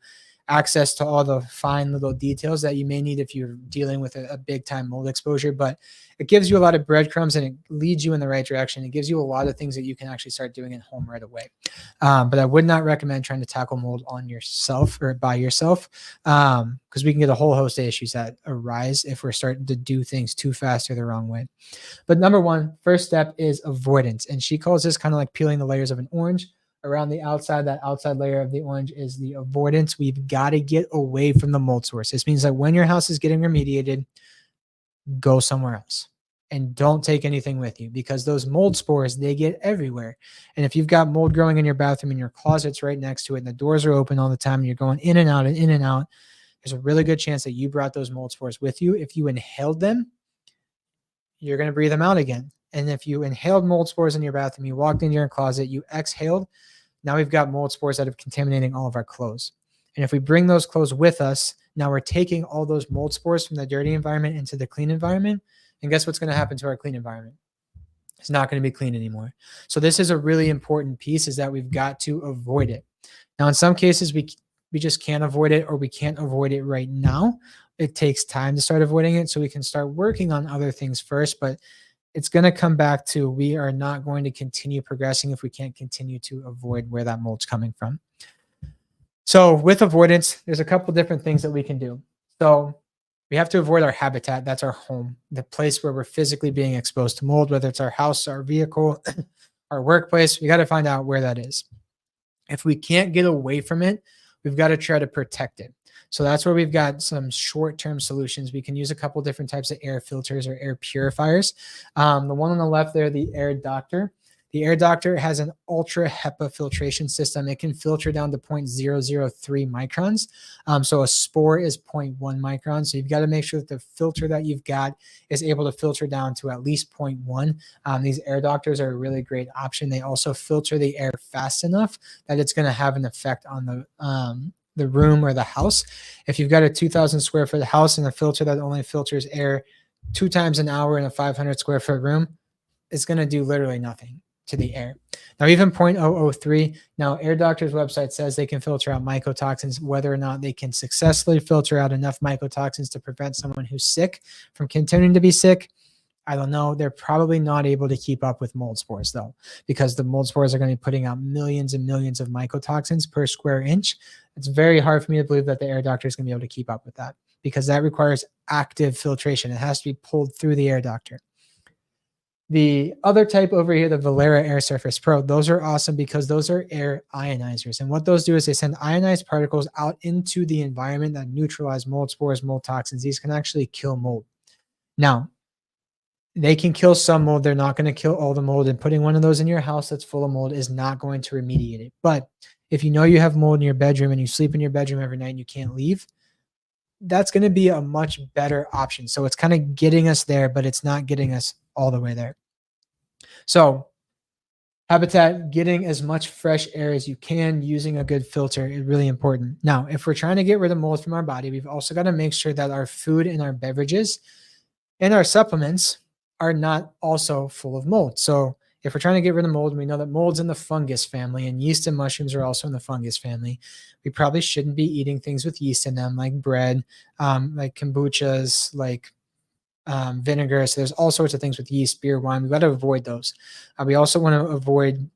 access to all the fine little details that you may need if you're dealing with a big time mold exposure, but it gives you a lot of breadcrumbs and it leads you in the right direction. It gives you a lot of things that you can actually start doing at home right away. But I would not recommend trying to tackle mold on yourself or by yourself, because we can get a whole host of issues that arise if we're starting to do things too fast or the wrong way. But number one, first step is avoidance. And she calls this kind of like peeling the layers of an orange. Around the outside, that outside layer of the orange is the avoidance. We've got to get away from the mold source. This means that when your house is getting remediated, go somewhere else and don't take anything with you, because those mold spores, they get everywhere. And if you've got mold growing in your bathroom and your closet's right next to it and the doors are open all the time and you're going in and out and in and out, there's a really good chance that you brought those mold spores with you. If you inhaled them, you're going to breathe them out again. And if you inhaled mold spores in your bathroom, you walked into your closet, you exhaled, now we've got mold spores that are contaminating all of our clothes. And if we bring those clothes with us, now we're taking all those mold spores from the dirty environment into the clean environment. And guess what's going to happen to our clean environment? It's not going to be clean anymore. So this is a really important piece, is that we've got to avoid it. Now, in some cases, we just can't avoid it, or we can't avoid it right now. It takes time to start avoiding it, so we can start working on other things first. But it's going to come back to, we are not going to continue progressing if we can't continue to avoid where that mold's coming from. So with avoidance, there's a couple different things that we can do. So we have to avoid our habitat. That's our home, the place where we're physically being exposed to mold, whether it's our house, our vehicle, our workplace. We got to find out where that is. If we can't get away from it, we've got to try to protect it. So that's where we've got some short-term solutions. We can use a couple different types of air filters or air purifiers. The one on the left there, the Air Doctor. The Air Doctor has an ultra HEPA filtration system. It can filter down to 0.003 microns. So a spore is 0.1 microns. So you've got to make sure that the filter that you've got is able to filter down to at least 0.1. These Air Doctors are a really great option. They also filter the air fast enough that it's going to have an effect on the room or the house. If you've got a 2,000 square foot house and a filter that only filters air 2 times an hour in a 500 square foot room, it's going to do literally nothing to the air. Now, even 0.003, now Air Doctor's website says they can filter out mycotoxins. Whether or not they can successfully filter out enough mycotoxins to prevent someone who's sick from continuing to be sick, I don't know. They're probably not able to keep up with mold spores, though, because the mold spores are going to be putting out millions and millions of mycotoxins per square inch. It's very hard for me to believe that the Air Doctor is going to be able to keep up with that, because that requires active filtration. It has to be pulled through the Air Doctor. The other type over here, the Valera Air Surface Pro, those are awesome because those are air ionizers. And what those do is they send ionized particles out into the environment that neutralize mold spores, mold toxins. These can actually kill mold. Now, they can kill some mold. They're not going to kill all the mold. And putting one of those in your house that's full of mold is not going to remediate it. But if you know you have mold in your bedroom and you sleep in your bedroom every night and you can't leave, that's going to be a much better option. So it's kind of getting us there, but it's not getting us all the way there. So habitat, getting as much fresh air as you can, using a good filter is really important. Now, if we're trying to get rid of mold from our body, we've also got to make sure that our food and our beverages and our supplements are not also full of mold. So if we're trying to get rid of mold, we know that mold's in the fungus family, and yeast and mushrooms are also in the fungus family. We probably shouldn't be eating things with yeast in them, like bread, like kombuchas, like vinegar. So there's all sorts of things with yeast, beer, wine. We've got to avoid those. We also want to avoid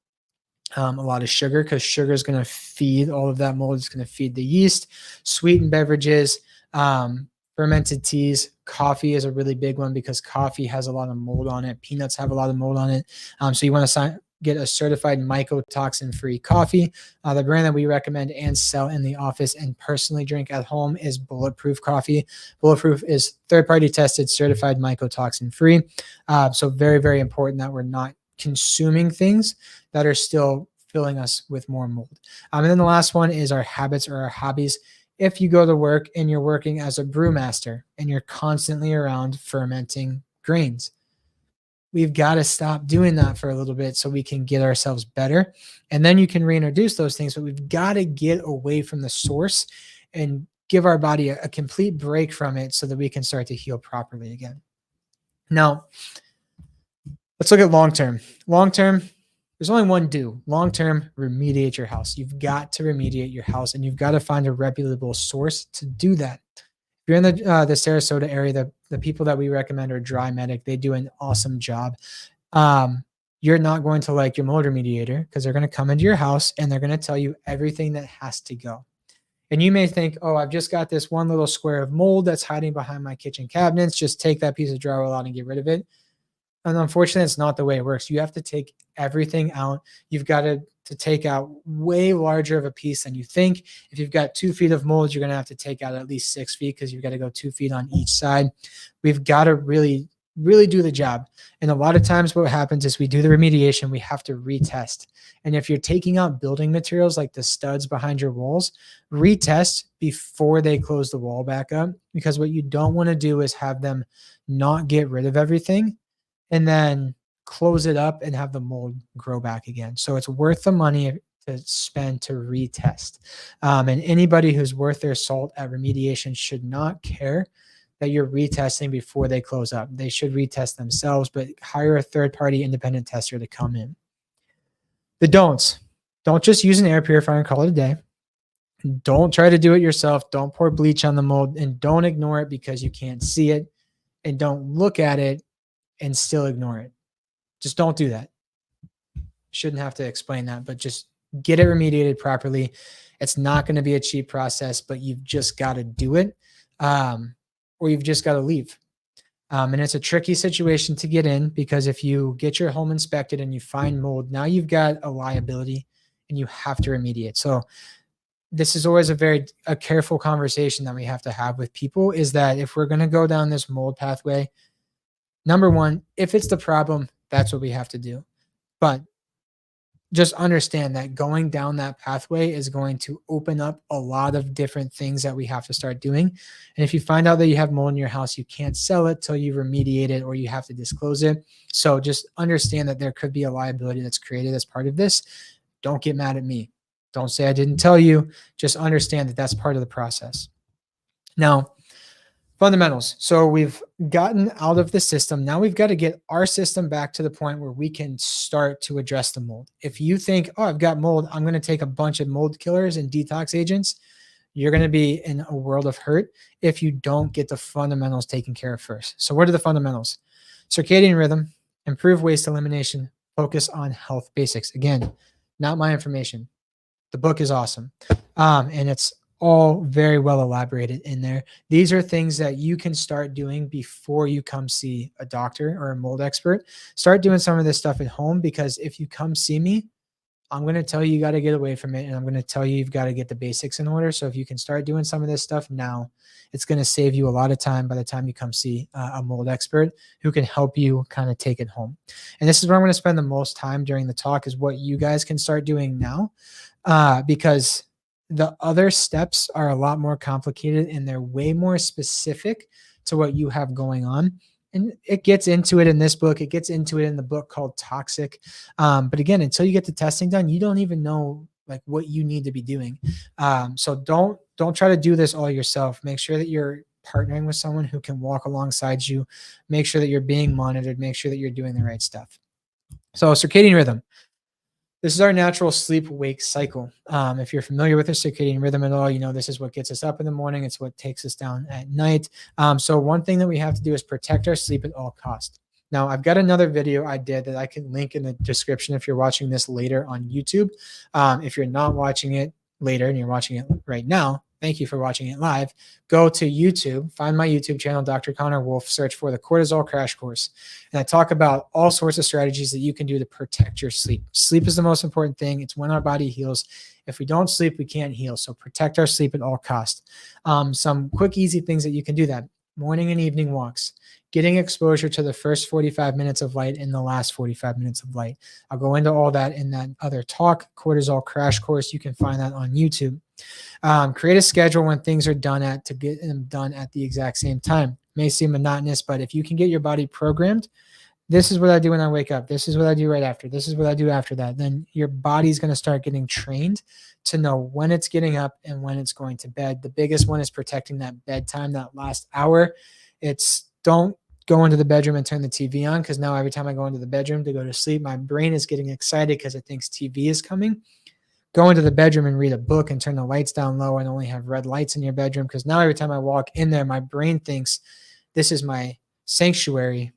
a lot of sugar, because sugar is going to feed all of that mold. It's going to feed the yeast. Sweetened beverages, fermented teas. Coffee is a really big one because coffee has a lot of mold on it. Peanuts have a lot of mold on it. So you want to get a certified mycotoxin-free coffee. The brand that we recommend and sell in the office and personally drink at home is Bulletproof Coffee. Bulletproof is third-party tested, certified mycotoxin-free. So very, very important that we're not consuming things that are still filling us with more mold. And then the last one is our habits or our hobbies. If you go to work and you're working as a brewmaster and you're constantly around fermenting grains, we've got to stop doing that for a little bit so we can get ourselves better. And then you can reintroduce those things, but we've got to get away from the source and give our body a complete break from it so that we can start to heal properly again. Now, let's look at long term. Long term, there's only one do. Long term, remediate your house. You've got to remediate your house, and you've got to find a reputable source to do that. If you're in the Sarasota area, the people that we recommend are Dry Medic. They do an awesome job. You're not going to like your mold remediator because they're going to come into your house and they're going to tell you everything that has to go. And you may think, oh, I've just got this one little square of mold that's hiding behind my kitchen cabinets. Just take that piece of drywall out and get rid of it. And unfortunately, it's not the way it works. You have to take everything out. You've got to take out way larger of a piece than you think. If you've got 2 feet of mold, you're going to have to take out at least 6 feet because you've got to go 2 feet on each side. We've got to really do the job. And a lot of times what happens is we do the remediation, we have to retest. And if you're taking out building materials like the studs behind your walls, retest before they close the wall back up, because what you don't want to do is have them not get rid of everything and then close it up and have the mold grow back again. So it's worth the money to spend to retest. And anybody who's worth their salt at remediation should not care that you're retesting before they close up. They should retest themselves, but hire a third-party independent tester to come in. The don'ts. Don't just use an air purifier and call it a day. Don't try to do it yourself. Don't pour bleach on the mold, and don't ignore it because you can't see it, and don't look at it and still ignore it. Just don't do that. Shouldn't have to explain that, but just get it remediated properly. It's not going to be a cheap process, but you've just got to do it. Or you've just got to leave. And it's a tricky situation to get in because if you get your home inspected and you find mold, now you've got a liability and you have to remediate. So this is always a careful conversation that we have to have with people, is that if we're going to go down this mold pathway, number one, if it's the problem, that's what we have to do. But just understand that going down that pathway is going to open up a lot of different things that we have to start doing. And if you find out that you have mold in your house, you can't sell it till you remediate it or you have to disclose it. So just understand that there could be a liability that's created as part of this. Don't get mad at me. Don't say I didn't tell you. Just understand that that's part of the process. Now, fundamentals. So we've gotten out of the system. Now we've got to get our system back to the point where we can start to address the mold. If you think, oh, I've got mold, I'm going to take a bunch of mold killers and detox agents, you're going to be in a world of hurt if you don't get the fundamentals taken care of first. So what are the fundamentals? Circadian rhythm, improve waste elimination, focus on health basics. Again, not my information. The book is awesome. And it's all very well elaborated in there. These are things that you can start doing before you come see a doctor or a mold expert. Start doing some of this stuff at home, because if you come see me, I'm going to tell you got to get away from it. And I'm going to tell you you've got to get the basics in order. So if you can start doing some of this stuff now, it's going to save you a lot of time by the time you come see a mold expert who can help you kind of take it home. And this is where I'm going to spend the most time during the talk, is what you guys can start doing now, because the other steps are a lot more complicated and they're way more specific to what you have going on. And it gets into it in this book. It gets into it in the book called Toxic. But again, until you get the testing done, you don't even know like what you need to be doing. So don't try to do this all yourself. Make sure that you're partnering with someone who can walk alongside you. Make sure that you're being monitored. Make sure that you're doing the right stuff. So circadian rhythm. This is our natural sleep-wake cycle. If you're familiar with the circadian rhythm at all, you know this is what gets us up in the morning. It's what takes us down at night. So one thing that we have to do is protect our sleep at all costs. Now, I've got another video I did that I can link in the description if you're watching this later on YouTube. If you're not watching it later and you're watching it right now, thank you for watching it live. Go to YouTube, find my YouTube channel, Dr. Connor Wolf, search for the Cortisol Crash Course. And I talk about all sorts of strategies that you can do to protect your sleep. Sleep is the most important thing. It's when our body heals. If we don't sleep, we can't heal. So protect our sleep at all costs. Some quick, easy things that you can do that. Morning and evening walks. Getting exposure to the first 45 minutes of light and the last 45 minutes of light. I'll go into all that in that other talk, Cortisol Crash Course. You can find that on YouTube. Create a schedule when things are done to get them done at the exact same time. May seem monotonous, but if you can get your body programmed This is what I do when I wake up. This is what I do right after. This is what I do after that. Then your body's going to start getting trained to know when it's getting up and when it's going to bed. The biggest one is protecting that bedtime, that last hour. It's don't go into the bedroom and turn the TV on, because now every time I go into the bedroom to go to sleep, my brain is getting excited because it thinks TV is coming. Go into the bedroom and read a book and turn the lights down low and only have red lights in your bedroom, because now every time I walk in there, my brain thinks this is my sanctuary.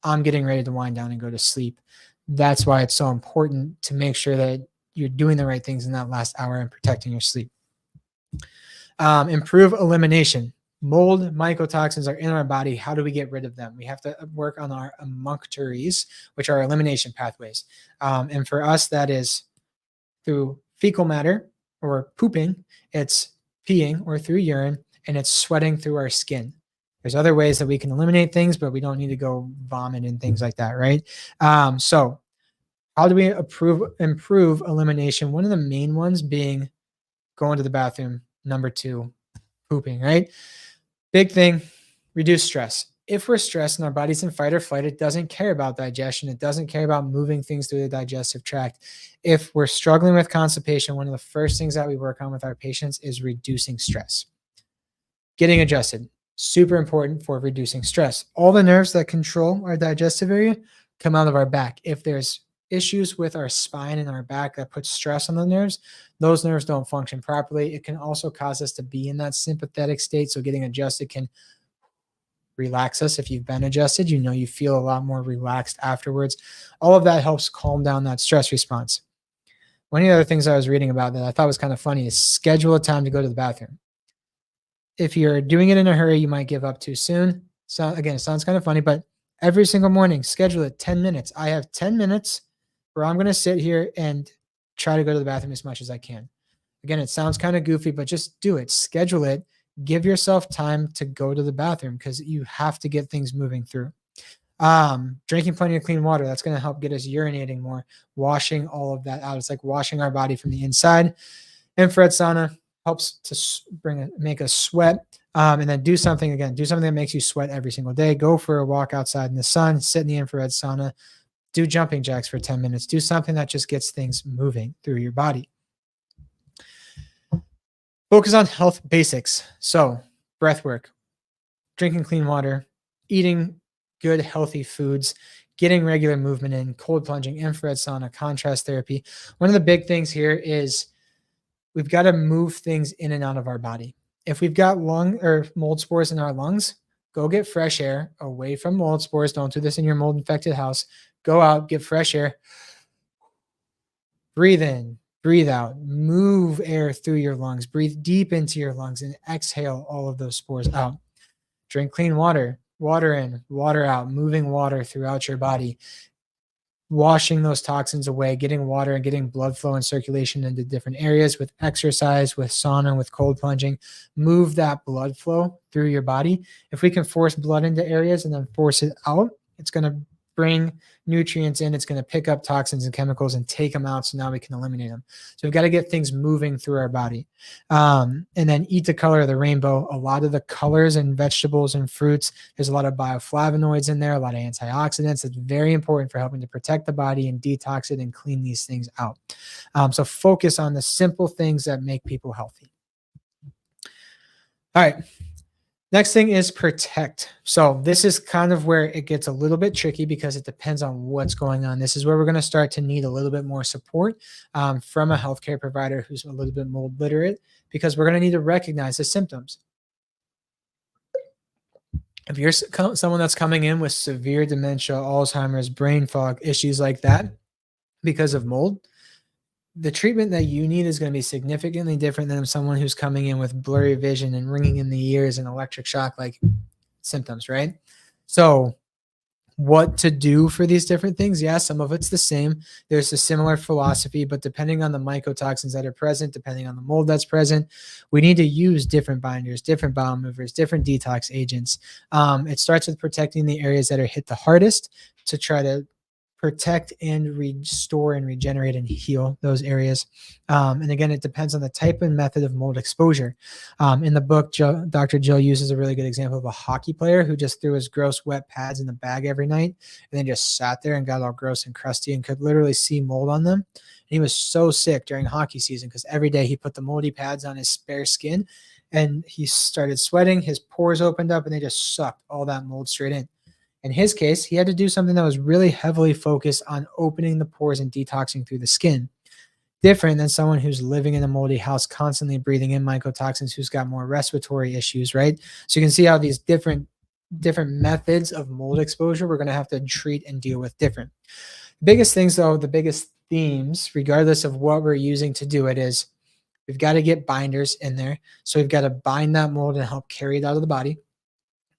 I'm getting ready to wind down and go to sleep. That's why it's so important to make sure that you're doing the right things in that last hour and protecting your sleep. Improve elimination. Mold mycotoxins are in our body. How do we get rid of them? We have to work on our emunctories, which are elimination pathways. And for us, that is through fecal matter or pooping, it's peeing, or through urine, and it's sweating through our skin. There's other ways that we can eliminate things, but we don't need to go vomit and things like that, right? So how do we improve elimination? One of the main ones being going to the bathroom. Number 2, pooping, right? Big thing, reduce stress. If we're stressed and our body's in fight or flight, it doesn't care about digestion. It doesn't care about moving things through the digestive tract. If we're struggling with constipation, one of the first things that we work on with our patients is reducing stress. Getting adjusted, super important for reducing stress. All the nerves that control our digestive area come out of our back. If there's issues with our spine and our back that puts stress on the nerves, those nerves don't function properly. It can also cause us to be in that sympathetic state. So getting adjusted can relax us. If you've been adjusted, you know you feel a lot more relaxed afterwards. All of that helps calm down that stress response. One of the other things I was reading about that I thought was kind of funny is schedule a time to go to the bathroom. If you're doing it in a hurry, you might give up too soon. So again, it sounds kind of funny, but every single morning, schedule it 10 minutes. I have 10 minutes where I'm going to sit here and try to go to the bathroom as much as I can. Again, it sounds kind of goofy, but just do it. Schedule it. Give yourself time to go to the bathroom, because you have to get things moving through. Drinking plenty of clean water. That's going to help get us urinating more, washing all of that out. It's like washing our body from the inside. Infrared sauna helps to make us sweat. And then do something that makes you sweat every single day. Go for a walk outside in the sun, sit in the infrared sauna, do jumping jacks for 10 minutes. Do something that just gets things moving through your body. Focus on health basics. So breath work, drinking clean water, eating good, healthy foods, getting regular movement in, cold plunging, infrared sauna, contrast therapy. One of the big things here is we've got to move things in and out of our body. If we've got lung or mold spores in our lungs, go get fresh air away from mold spores. Don't do this in your mold infected house. Go out, get fresh air. Breathe in, breathe out, move air through your lungs, breathe deep into your lungs, and exhale all of those spores out. Drink clean water, water in, water out, moving water throughout your body, washing those toxins away, getting water and getting blood flow and circulation into different areas with exercise, with sauna, with cold plunging. Move that blood flow through your body. If we can force blood into areas and then force it out, it's going to bring nutrients in. It's going to pick up toxins and chemicals and take them out. So now we can eliminate them. So we've got to get things moving through our body. And then eat the color of the rainbow. A lot of the colors in vegetables and fruits, there's a lot of bioflavonoids in there, a lot of antioxidants. It's very important for helping to protect the body and detox it and clean these things out. So focus on the simple things that make people healthy. All right. Next thing is protect. So this is kind of where it gets a little bit tricky, because it depends on what's going on. This is where we're going to start to need a little bit more support from a healthcare provider who's a little bit mold literate, because we're going to need to recognize the symptoms. If you're someone that's coming in with severe dementia, Alzheimer's, brain fog, issues like that because of mold, the treatment that you need is going to be significantly different than someone who's coming in with blurry vision and ringing in the ears and electric shock like symptoms, right? So what to do for these different things? Yeah, some of it's the same. There's a similar philosophy, but depending on the mycotoxins that are present, depending on the mold that's present, we need to use different binders, different bowel movers, different detox agents. It starts with protecting the areas that are hit the hardest to try to protect and restore and regenerate and heal those areas. And again, it depends on the type and method of mold exposure. In the book, Dr. Jill uses a really good example of a hockey player who just threw his gross wet pads in the bag every night and then just sat there and got all gross and crusty and could literally see mold on them. And he was so sick during hockey season because every day he put the moldy pads on his spare skin and he started sweating. His pores opened up and they just sucked all that mold straight in. In his case, he had to do something that was really heavily focused on opening the pores and detoxing through the skin. Different than someone who's living in a moldy house, constantly breathing in mycotoxins, who's got more respiratory issues, right? So you can see how these different methods of mold exposure we're going to have to treat and deal with different. The biggest things, though, the biggest themes, regardless of what we're using to do it, is we've got to get binders in there. So we've got to bind that mold and help carry it out of the body.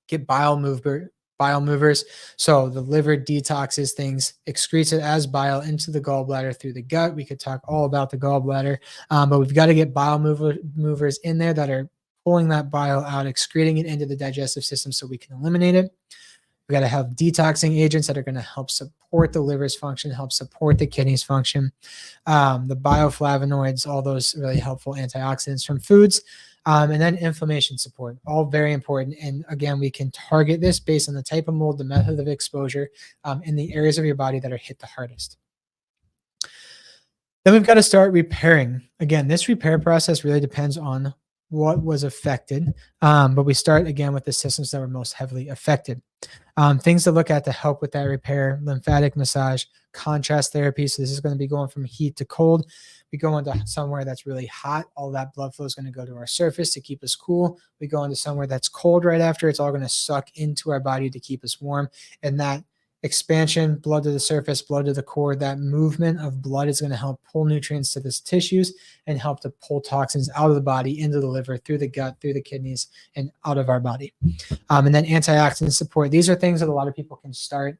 Get bile movers. So the liver detoxes things, excretes it as bile into the gallbladder through the gut. We could talk all about the gallbladder, but we've got to get bile movers in there that are pulling that bile out, excreting it into the digestive system so we can eliminate it. We got to have detoxing agents that are going to help support the liver's function, help support the kidneys function. The bioflavonoids, all those really helpful antioxidants from foods. And then inflammation support, all very important. And again, we can target this based on the type of mold, the method of exposure, in the areas of your body that are hit the hardest. Then we've got to start repairing. Again, this repair process really depends on what was affected, but we start again with the systems that were most heavily affected. Things to look at to help with that repair: lymphatic massage, contrast therapy. So this is going to be going from heat to cold. We go into somewhere that's really hot. All that blood flow is going to go to our surface to keep us cool. We go into somewhere that's cold right after. It's all going to suck into our body to keep us warm. And that expansion, blood to the surface, blood to the core, that movement of blood is going to help pull nutrients to the tissues and help to pull toxins out of the body, into the liver, through the gut, through the kidneys, and out of our body. And then antioxidant support. These are things that a lot of people can start.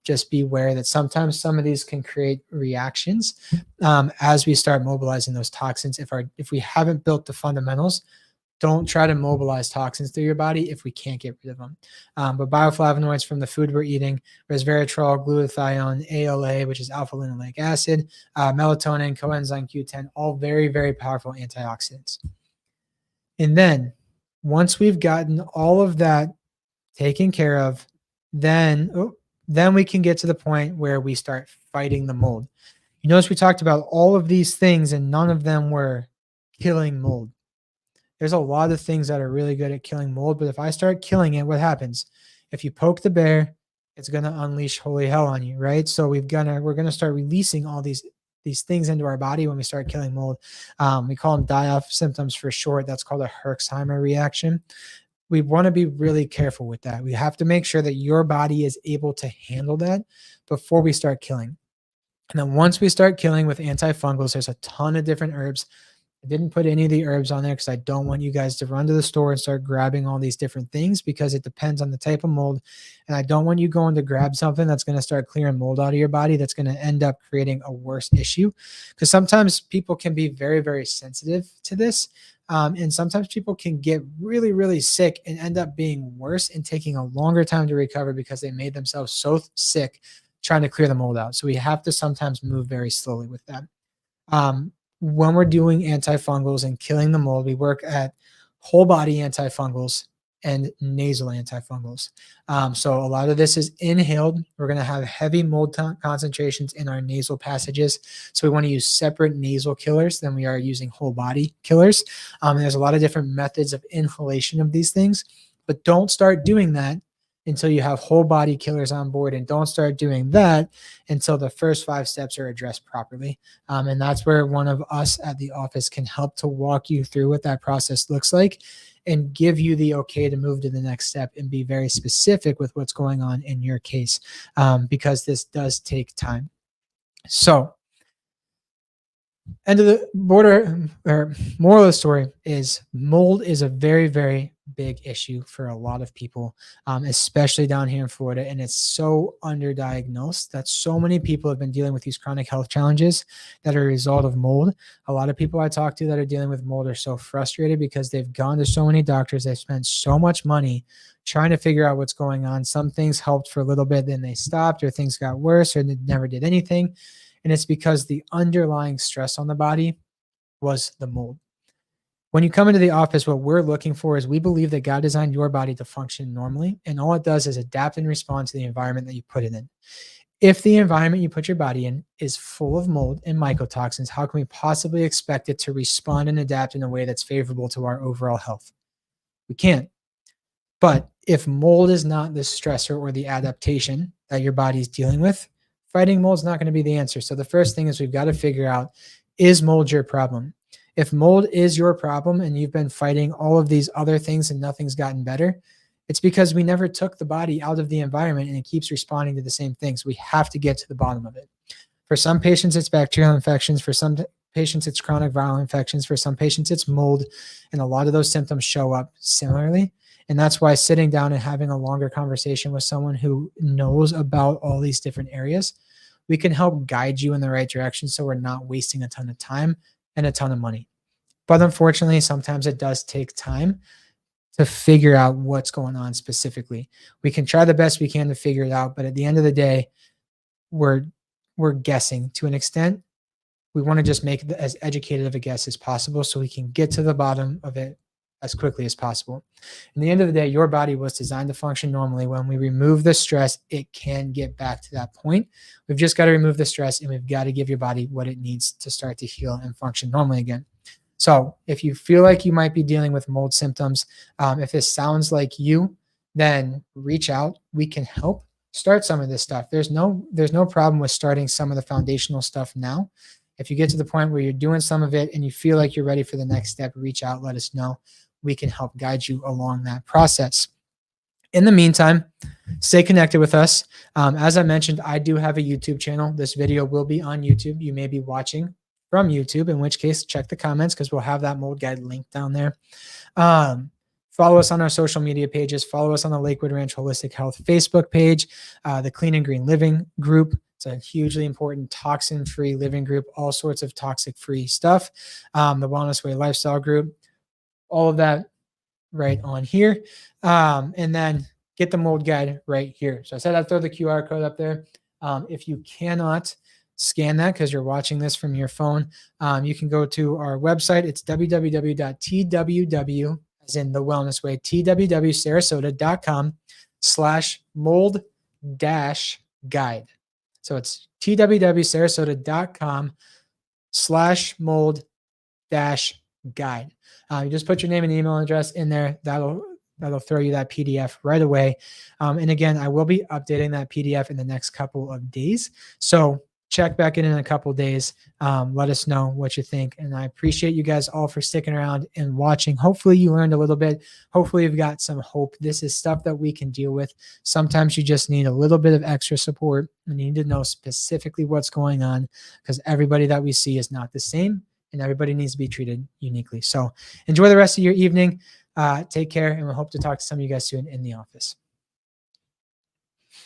Just be aware that sometimes some of these can create reactions as we start mobilizing those toxins. If we haven't built the fundamentals, don't try to mobilize toxins through your body if we can't get rid of them. But bioflavonoids from the food we're eating: resveratrol, glutathione, ALA, which is alpha linoleic acid, melatonin, coenzyme Q10, all very, very powerful antioxidants. And then once we've gotten all of that taken care of, then we can get to the point where we start fighting the mold. You notice we talked about all of these things and none of them were killing mold. There's a lot of things that are really good at killing mold, but if I start killing it, what happens? If you poke the bear, it's going to unleash holy hell on you, right? So we're going to start releasing all these things into our body when we start killing mold. We call them die-off symptoms for short. That's called a Herxheimer reaction. We want to be really careful with that. We have to make sure that your body is able to handle that before we start killing. And then once we start killing with antifungals, there's a ton of different herbs. I didn't put any of the herbs on there because I don't want you guys to run to the store and start grabbing all these different things, because it depends on the type of mold. And I don't want you going to grab something that's going to start clearing mold out of your body that's going to end up creating a worse issue. Because sometimes people can be very, very sensitive to this. And sometimes people can get really, really sick and end up being worse and taking a longer time to recover because they made themselves so sick trying to clear the mold out. So we have to sometimes move very slowly with that. When we're doing antifungals and killing the mold, we work at whole body antifungals and nasal antifungals. So a lot of this is inhaled. We're going to have heavy mold concentrations in our nasal passages. So we want to use separate nasal killers than we are using whole body killers. And there's a lot of different methods of inhalation of these things, but don't start doing that until you have whole body killers on board, and don't start doing that until the first 5 steps are addressed properly. And that's where one of us at the office can help to walk you through what that process looks like and give you the okay to move to the next step and be very specific with what's going on in your case, because this does take time. So end of the border, or moral of the story is mold is a very, very big issue for a lot of people, especially down here in Florida. And it's so underdiagnosed that so many people have been dealing with these chronic health challenges that are a result of mold. A lot of people I talk to that are dealing with mold are so frustrated because they've gone to so many doctors, they've spent so much money trying to figure out what's going on. Some things helped for a little bit, then they stopped, or things got worse, or they never did anything. And it's because the underlying stress on the body was the mold. When you come into the office, what we're looking for is we believe that God designed your body to function normally, and all it does is adapt and respond to the environment that you put it in. If the environment you put your body in is full of mold and mycotoxins, how can we possibly expect it to respond and adapt in a way that's favorable to our overall health? We can't. But if mold is not the stressor or the adaptation that your body's dealing with, fighting mold is not going to be the answer. So the first thing is we've got to figure out, is mold your problem? If mold is your problem and you've been fighting all of these other things and nothing's gotten better, it's because we never took the body out of the environment and it keeps responding to the same things. We have to get to the bottom of it. For some patients, it's bacterial infections. For some patients, it's chronic viral infections. For some patients, it's mold. And a lot of those symptoms show up similarly. And that's why sitting down and having a longer conversation with someone who knows about all these different areas, we can help guide you in the right direction so we're not wasting a ton of time and a ton of money. But unfortunately, sometimes it does take time to figure out what's going on specifically. We can try the best we can to figure it out, but at the end of the day, we're guessing to an extent. We want to just make it as educated of a guess as possible so we can get to the bottom of it as quickly as possible. In the end of the day, your body was designed to function normally. When we remove the stress, it can get back to that point. We've just got to remove the stress, and we've got to give your body what it needs to start to heal and function normally again. So if you feel like you might be dealing with mold symptoms, if this sounds like you, then reach out. We can help start some of this stuff. There's no problem with starting some of the foundational stuff now. If you get to the point where you're doing some of it and you feel like you're ready for the next step, reach out, let us know. We can help guide you along that process. In the meantime, stay connected with us. As I mentioned, I do have a YouTube channel. This video will be on YouTube. You may be watching from YouTube, in which case check the comments because we'll have that mold guide link down there. Follow us on our social media pages. Follow us on the Lakewood Ranch Holistic Health Facebook page, the Clean and Green Living group. It's a hugely important toxin-free living group, all sorts of toxic-free stuff. The Wellness Way Lifestyle group, all of that right on here. And then get the mold guide right here. So I said I'd throw the QR code up there. If you cannot scan that because you're watching this from your phone, you can go to our website. It's www.tww, as in the Wellness Way, twwsarasota.com/mold-guide. So it's twwsarasota.com/mold-guide. You just put your name and email address in there. That'll throw you that PDF right away. And again, I will be updating that PDF in the next couple of days. So check back in a couple of days. Let us know what you think. And I appreciate you guys all for sticking around and watching. Hopefully you learned a little bit. Hopefully you've got some hope. This is stuff that we can deal with. Sometimes you just need a little bit of extra support and you need to know specifically what's going on because everybody that we see is not the same and everybody needs to be treated uniquely. So enjoy the rest of your evening. Take care, and we'll hope to talk to some of you guys soon in the office.